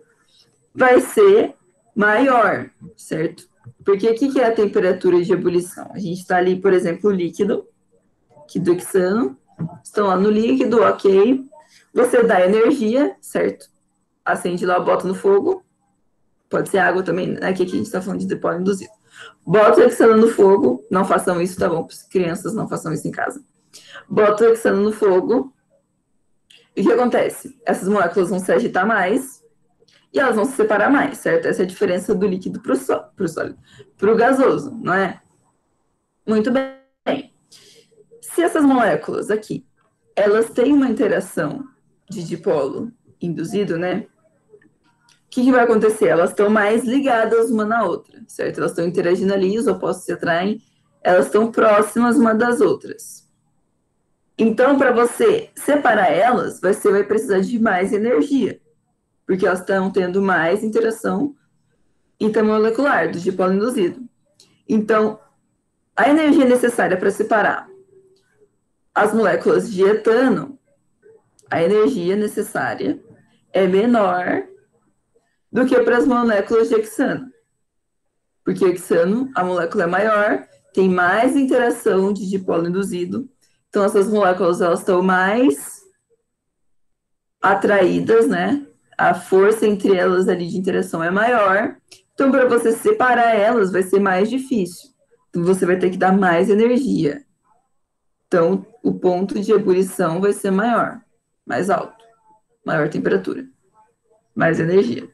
vai ser maior, certo? Porque o que é a temperatura de ebulição? A gente está ali, por exemplo, o líquido, que do hexano, estão lá no líquido, ok. Você dá energia, certo? Acende lá, bota no fogo. Pode ser água também, né? Que aqui a gente está falando de dipolo induzido. Bota o hexano no fogo. Não façam isso, tá bom? Crianças, não façam isso em casa. Bota o hexano no fogo. E o que acontece? Essas moléculas vão se agitar mais e elas vão se separar mais, certo? Essa é a diferença do líquido para o sólido. Para o gasoso, não é? Muito bem. Se essas moléculas aqui, elas têm uma interação de dipolo induzido, né? O que vai acontecer? Elas estão mais ligadas uma na outra, certo? Elas estão interagindo ali, os opostos se atraem, elas estão próximas uma das outras. Então, para você separar elas, você vai precisar de mais energia, porque elas estão tendo mais interação intermolecular, do dipolo induzido. Então, a energia necessária para separar as moléculas de etano, a energia necessária é menor do que para as moléculas de hexano. Porque o hexano, a molécula é maior, tem mais interação de dipolo induzido, então essas moléculas elas estão mais atraídas, né? A força entre elas ali de interação é maior, então para você separar elas vai ser mais difícil. Então você vai ter que dar mais energia. Então o ponto de ebulição vai ser maior, mais alto, maior temperatura, mais energia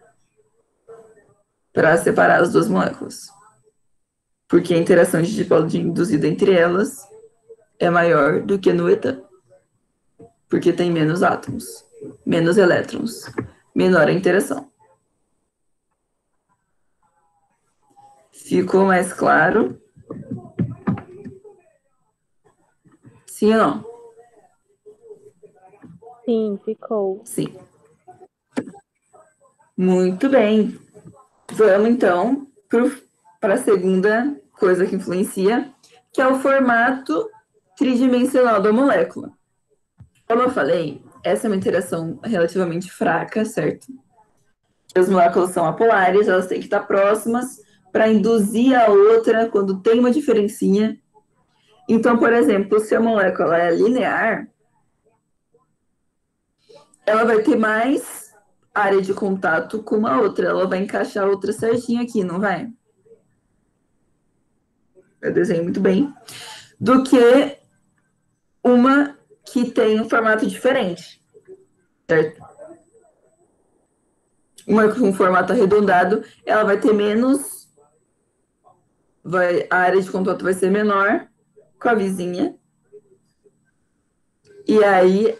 para separar as duas moléculas. Porque a interação de dipolo induzida entre elas é maior do que no etano. Porque tem menos átomos, menos elétrons, menor a interação. Ficou mais claro? Sim ou não? Sim, ficou. Sim. Muito bem. Vamos, então, para a segunda coisa que influencia, que é o formato tridimensional da molécula. Como eu falei, essa é uma interação relativamente fraca, certo? As moléculas são apolares, elas têm que estar próximas para induzir a outra quando tem uma diferencinha. Então, por exemplo, se a molécula é linear, ela vai ter mais área de contato com a outra. Ela vai encaixar a outra certinho aqui, não vai? Eu desenho muito bem. Do que uma que tem um formato diferente, certo? Uma com um formato arredondado, ela vai ter menos... a área de contato vai ser menor com a vizinha. E aí,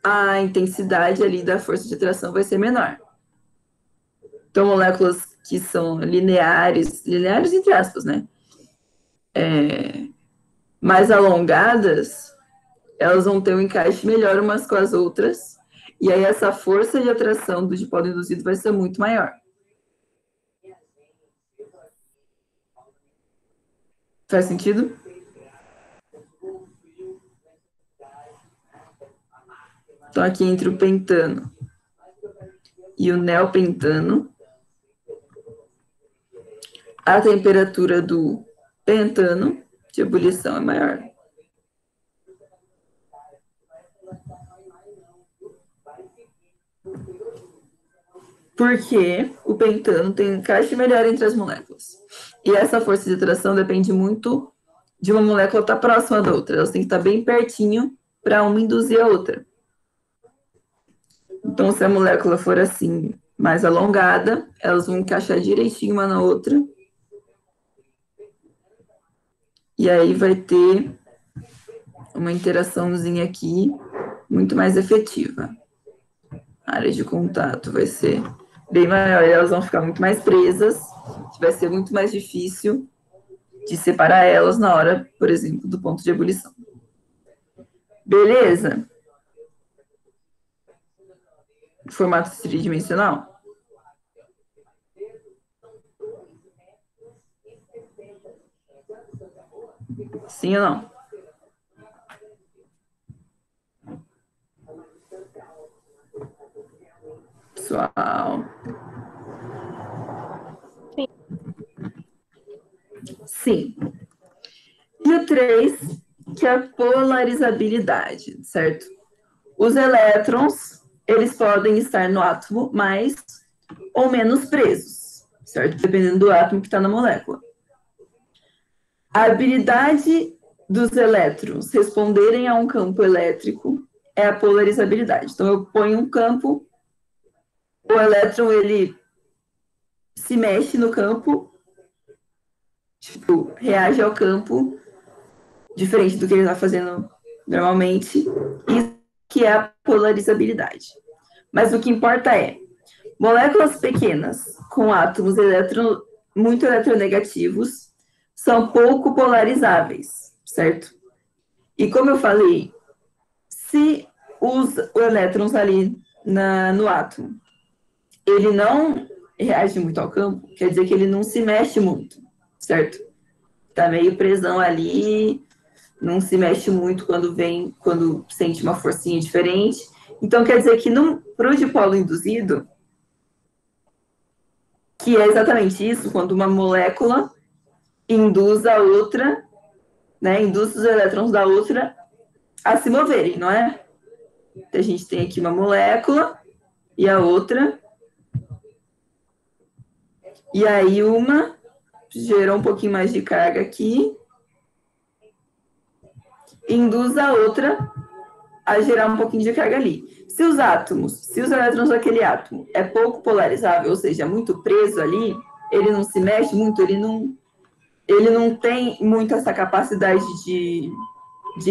a intensidade ali da força de atração vai ser menor. Então, moléculas que são lineares entre aspas, né? Mais alongadas, elas vão ter um encaixe melhor umas com as outras. E aí, essa força de atração do dipolo induzido vai ser muito maior. Faz sentido? Então, aqui entre o pentano e o neopentano, a temperatura do pentano de ebulição é maior. Porque o pentano tem um encaixe melhor entre as moléculas. E essa força de atração depende muito de uma molécula estar próxima da outra. Elas têm que estar bem pertinho para uma induzir a outra. Então, se a molécula for assim, mais alongada, elas vão encaixar direitinho uma na outra. E aí vai ter uma interaçãozinha aqui muito mais efetiva. A área de contato vai ser bem maior, e elas vão ficar muito mais presas, vai ser muito mais difícil de separar elas na hora, por exemplo, do ponto de ebulição. Beleza? Formato tridimensional? Sim ou não? Pessoal. Sim. Sim. E o 3, que é a polarizabilidade, certo? Os elétrons, eles podem estar no átomo mais ou menos presos, certo? Dependendo do átomo que está na molécula. A habilidade dos elétrons responderem a um campo elétrico é a polarizabilidade. Então, eu ponho um campo, o elétron, ele se mexe no campo, tipo, reage ao campo, diferente do que ele está fazendo normalmente, isso que é a polarizabilidade. Mas o que importa é, moléculas pequenas com átomos muito eletronegativos são pouco polarizáveis, certo? E como eu falei, se os elétrons ali no átomo, reage muito ao campo, quer dizer que ele não se mexe muito, certo? Tá meio presão ali, não se mexe muito quando sente uma forcinha diferente. Então, quer dizer que para o dipolo induzido, que é exatamente isso, quando uma molécula induz a outra, né, induz os elétrons da outra a se moverem, não é? Então, a gente tem aqui uma molécula e a outra, e aí uma gerou um pouquinho mais de carga aqui, induz a outra a gerar um pouquinho de carga ali. Se os elétrons daquele átomo é pouco polarizável, ou seja, muito preso ali, ele não se mexe muito, ele não tem muito essa capacidade de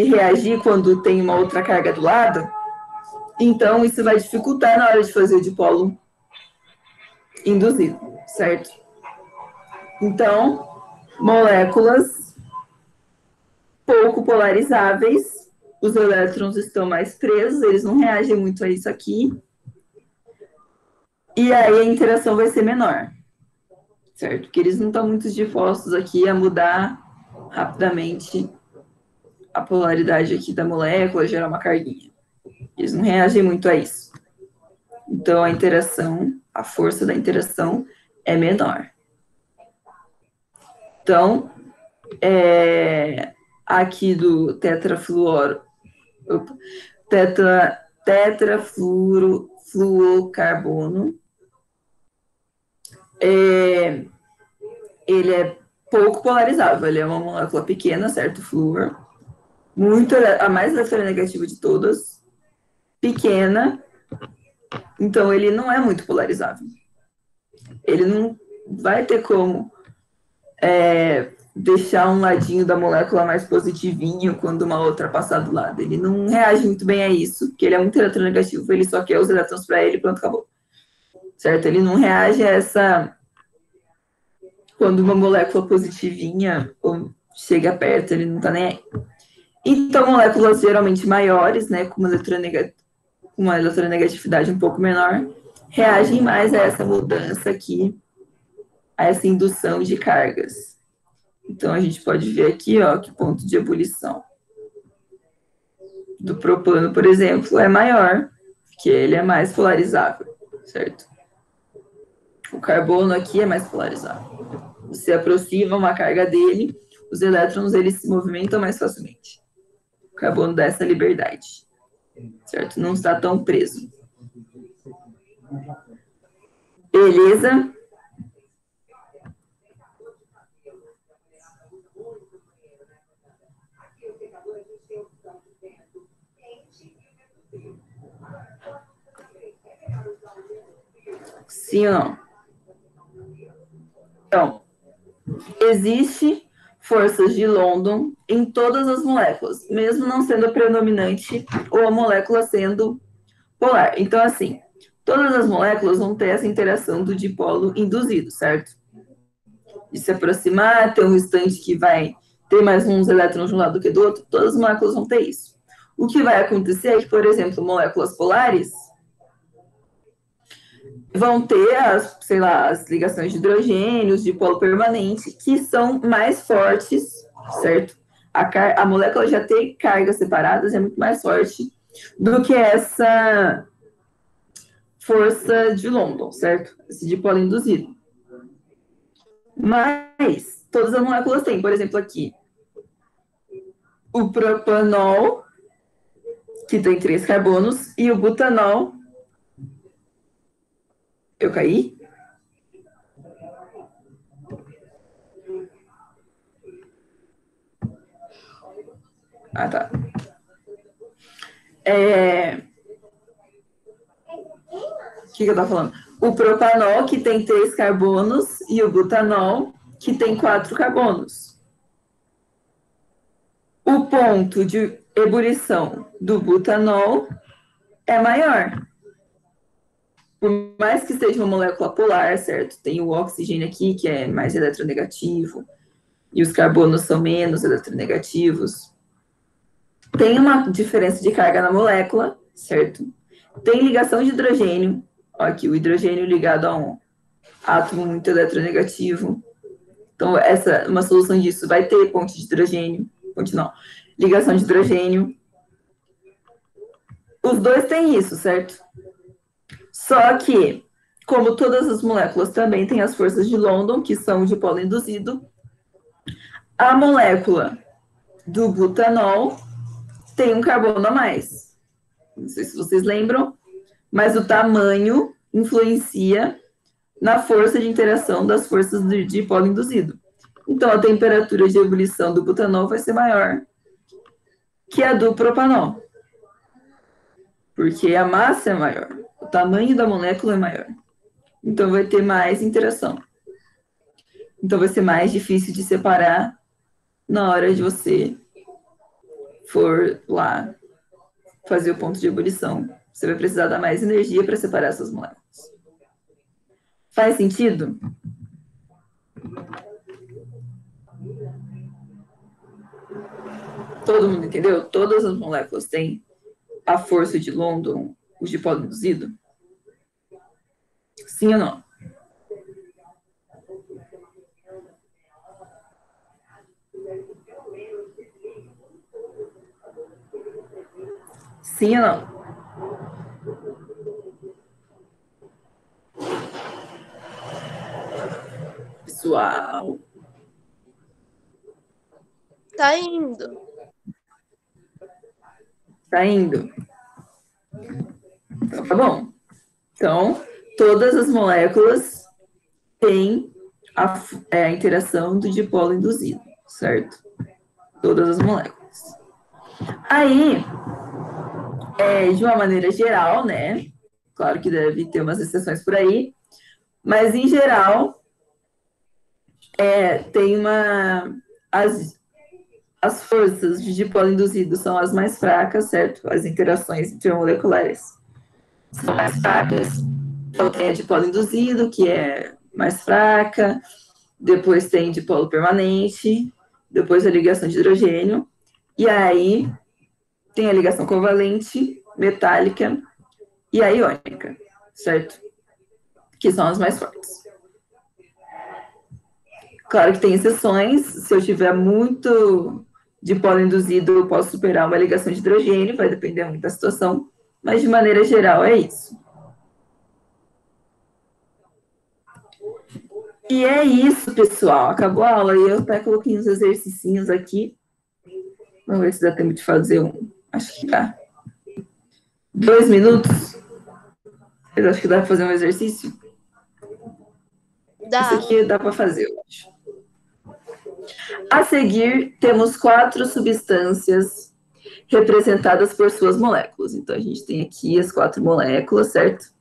reagir quando tem uma outra carga do lado, então isso vai dificultar na hora de fazer o dipolo induzido, certo? Então, moléculas pouco polarizáveis, os elétrons estão mais presos, eles não reagem muito a isso aqui, e aí a interação vai ser menor, certo? Porque eles não estão muito dispostos aqui a mudar rapidamente a polaridade aqui da molécula, gerar uma carguinha. Eles não reagem muito a isso. Então, a interação, a força da interação é menor. Então, aqui do tetrafluorocarbono, ele é pouco polarizável, ele é uma molécula pequena, certo? Flúor, a mais eletronegativa de todas, pequena, então ele não é muito polarizável. Ele não vai ter como deixar um ladinho da molécula mais positivinho quando uma outra passar do lado. Ele não reage muito bem a isso, porque ele é muito eletronegativo, ele só quer os elétrons para ele e pronto, acabou. Certo? Ele não reage a essa... Quando uma molécula positivinha chega perto, ele não está nem aí. Então, moléculas geralmente maiores, né, com uma eletronegatividade um pouco menor, reagem mais a essa mudança aqui, a essa indução de cargas. Então, a gente pode ver aqui, ó, que ponto de ebulição do propano, por exemplo, é maior, porque ele é mais polarizável, certo? O carbono aqui é mais polarizável. Você aproxima uma carga dele, os elétrons, eles se movimentam mais facilmente. O carbono dá essa liberdade, certo? Não está tão preso. Beleza? Sim ou não? Então, existe forças de London em todas as moléculas, mesmo não sendo predominante ou a molécula sendo polar. Então, assim, todas as moléculas vão ter essa interação do dipolo induzido, certo? De se aproximar, ter um instante que vai ter mais uns elétrons de um lado do que do outro, todas as moléculas vão ter isso. O que vai acontecer é que, por exemplo, moléculas polares vão ter as ligações de hidrogênios, de dipolo permanente, que são mais fortes, certo? A molécula já ter cargas separadas é muito mais forte do que essa força de London, certo? Esse dipolo induzido. Mas todas as moléculas têm, por exemplo, aqui, o propanol, que tem 3 carbonos, e o butanol. Eu caí? Ah, tá. O que eu tava falando? O propanol, que tem 3 carbonos, e o butanol, que tem 4 carbonos. O ponto de ebulição do butanol é maior. Por mais que seja uma molécula polar, certo? Tem o oxigênio aqui, que é mais eletronegativo, e os carbonos são menos eletronegativos. Tem uma diferença de carga na molécula, certo? Tem ligação de hidrogênio. Ó, aqui, o hidrogênio ligado átomo muito eletronegativo. Então, uma solução disso vai ter ponte de hidrogênio, ponte não, ligação de hidrogênio. Os dois têm isso, certo? Só que, como todas as moléculas também têm as forças de London, que são de dipolo induzido, a molécula do butanol tem um carbono a mais. Não sei se vocês lembram, mas o tamanho influencia na força de interação das forças de dipolo induzido. Então, a temperatura de ebulição do butanol vai ser maior que a do propanol, porque a massa é maior, o tamanho da molécula é maior. Então, vai ter mais interação. Então, vai ser mais difícil de separar na hora de você for lá fazer o ponto de ebulição. Você vai precisar dar mais energia para separar essas moléculas. Faz sentido? Todo mundo entendeu? Todas as moléculas têm a força de London, o dipolo induzido? Sim ou não? Sim ou não? Pessoal. Tá indo. Tá indo? Então, tá bom. Então, todas as moléculas têm a interação do dipolo induzido, certo? Todas as moléculas. Aí, de uma maneira geral, né? Claro que deve ter umas exceções por aí, mas em geral, tem as forças de dipolo induzido são as mais fracas, certo? As interações intermoleculares são mais fracas. Então, tem a dipolo induzido, que é mais fraca, depois tem dipolo permanente, depois a ligação de hidrogênio, e aí tem a ligação covalente, metálica e a iônica, certo? Que são as mais fortes. Claro que tem exceções, se eu tiver muito dipolo induzido, eu posso superar uma ligação de hidrogênio, vai depender muito da situação, mas de maneira geral é isso. E é isso, pessoal. Acabou a aula. E eu até coloquei uns exercicinhos aqui. Vamos ver se dá tempo de fazer um. Acho que dá. 2 minutos? Vocês acham que dá para fazer um exercício? Dá. Isso aqui dá para fazer, eu acho. A seguir, temos 4 substâncias representadas por suas moléculas. Então, a gente tem aqui as 4 moléculas, certo?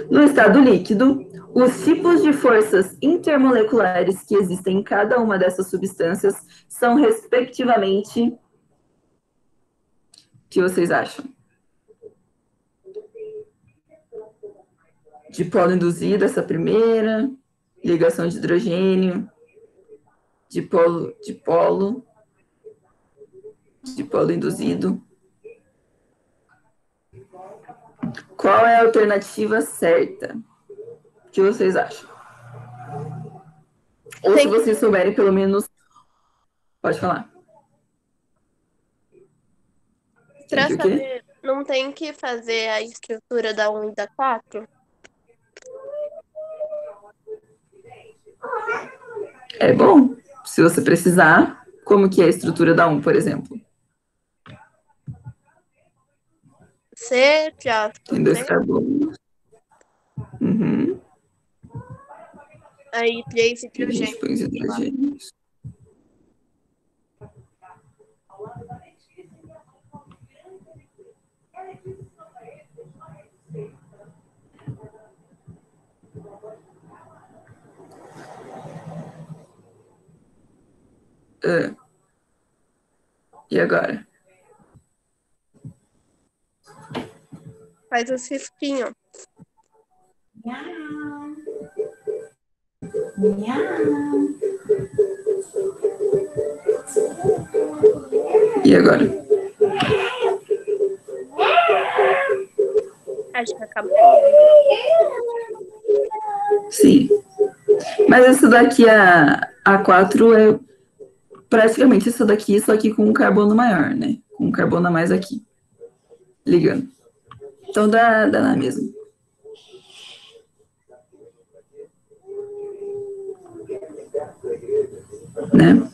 No estado líquido, os tipos de forças intermoleculares que existem em cada uma dessas substâncias são, respectivamente, o que vocês acham? Dipolo induzido, essa primeira, ligação de hidrogênio, dipolo induzido. Qual é a alternativa certa? O que vocês acham? Ou se vocês souberem, pelo menos... Pode falar. Pra saber, não tem que fazer a estrutura da 1 e da 4? É bom. Se você precisar, como que é a estrutura da 1, por exemplo? C, tráfico. Tem 2 carbonos. Uhum. Aí 3 E a gente hidrogênio. põe os hidrogênios. E agora? Faz os risquinhos. E agora? Acho que acabou. Sim. Mas essa daqui, a 4 é praticamente essa daqui, só que com um carbono maior, né? Com um carbono a mais aqui. Ligando. Então dá na mesma. Né?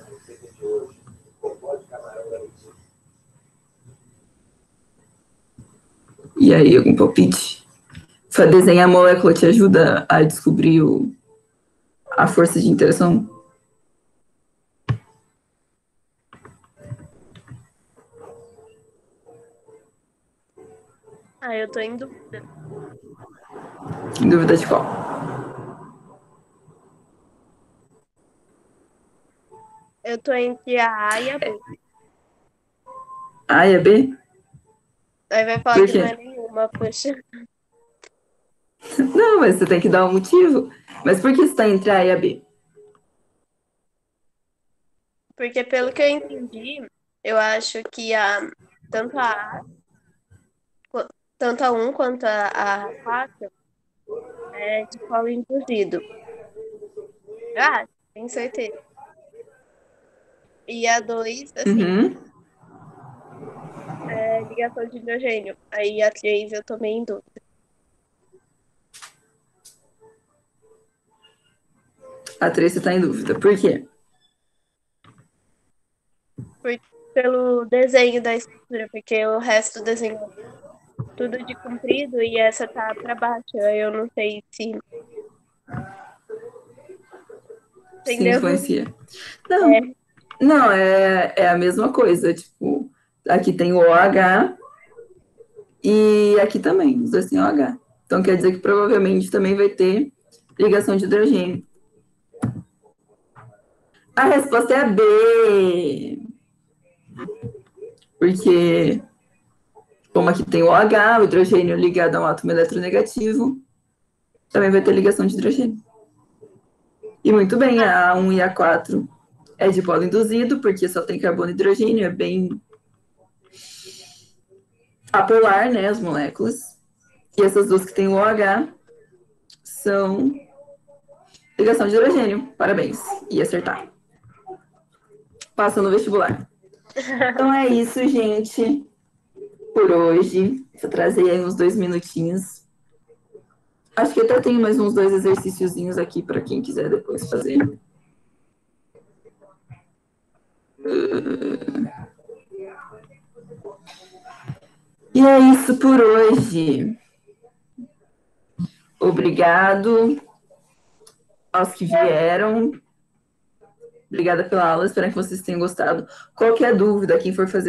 E aí, algum palpite? Desenhar a molécula te ajuda a descobrir a força de interação? Eu tô em dúvida. Em dúvida de qual? Eu tô entre a A e a B. A e a B? Aí vai falar que não é nenhuma, poxa. Não, mas você tem que dar um motivo. Mas por que está entre A e a B? Porque pelo que eu entendi, eu acho que tanto a 1 quanto a 4 é de polo induzido. Tenho certeza. E a 2, assim, é ligação de hidrogênio. Aí a 3 eu tomei em dúvida. A 3 você está em dúvida. Por quê? Pelo desenho da estrutura, porque o resto desenhou tudo de comprido e essa tá para baixo. Aí eu não sei se. Se Entendeu? influencia. Não, não, é a mesma coisa. Tipo, aqui tem o OH e aqui também, os dois têm OH. Então quer dizer que provavelmente também vai ter ligação de hidrogênio. A resposta é a B. Porque, como aqui tem o OH, o hidrogênio ligado a um átomo eletronegativo, também vai ter ligação de hidrogênio. E muito bem, a 1 e a 4 é de polo induzido, porque só tem carbono e hidrogênio, é bem apolar, né, as moléculas. E essas duas que tem o OH são ligação de hidrogênio. Parabéns. E acertar. Passa no vestibular. Então é isso, gente, por hoje. Eu trazei aí uns 2 minutinhos. Acho que até tenho mais uns 2 exercíciozinhos aqui para quem quiser depois fazer. E é isso por hoje. Obrigado aos que vieram. Obrigada pela aula. Espero que vocês tenham gostado. Qualquer dúvida, quem for fazer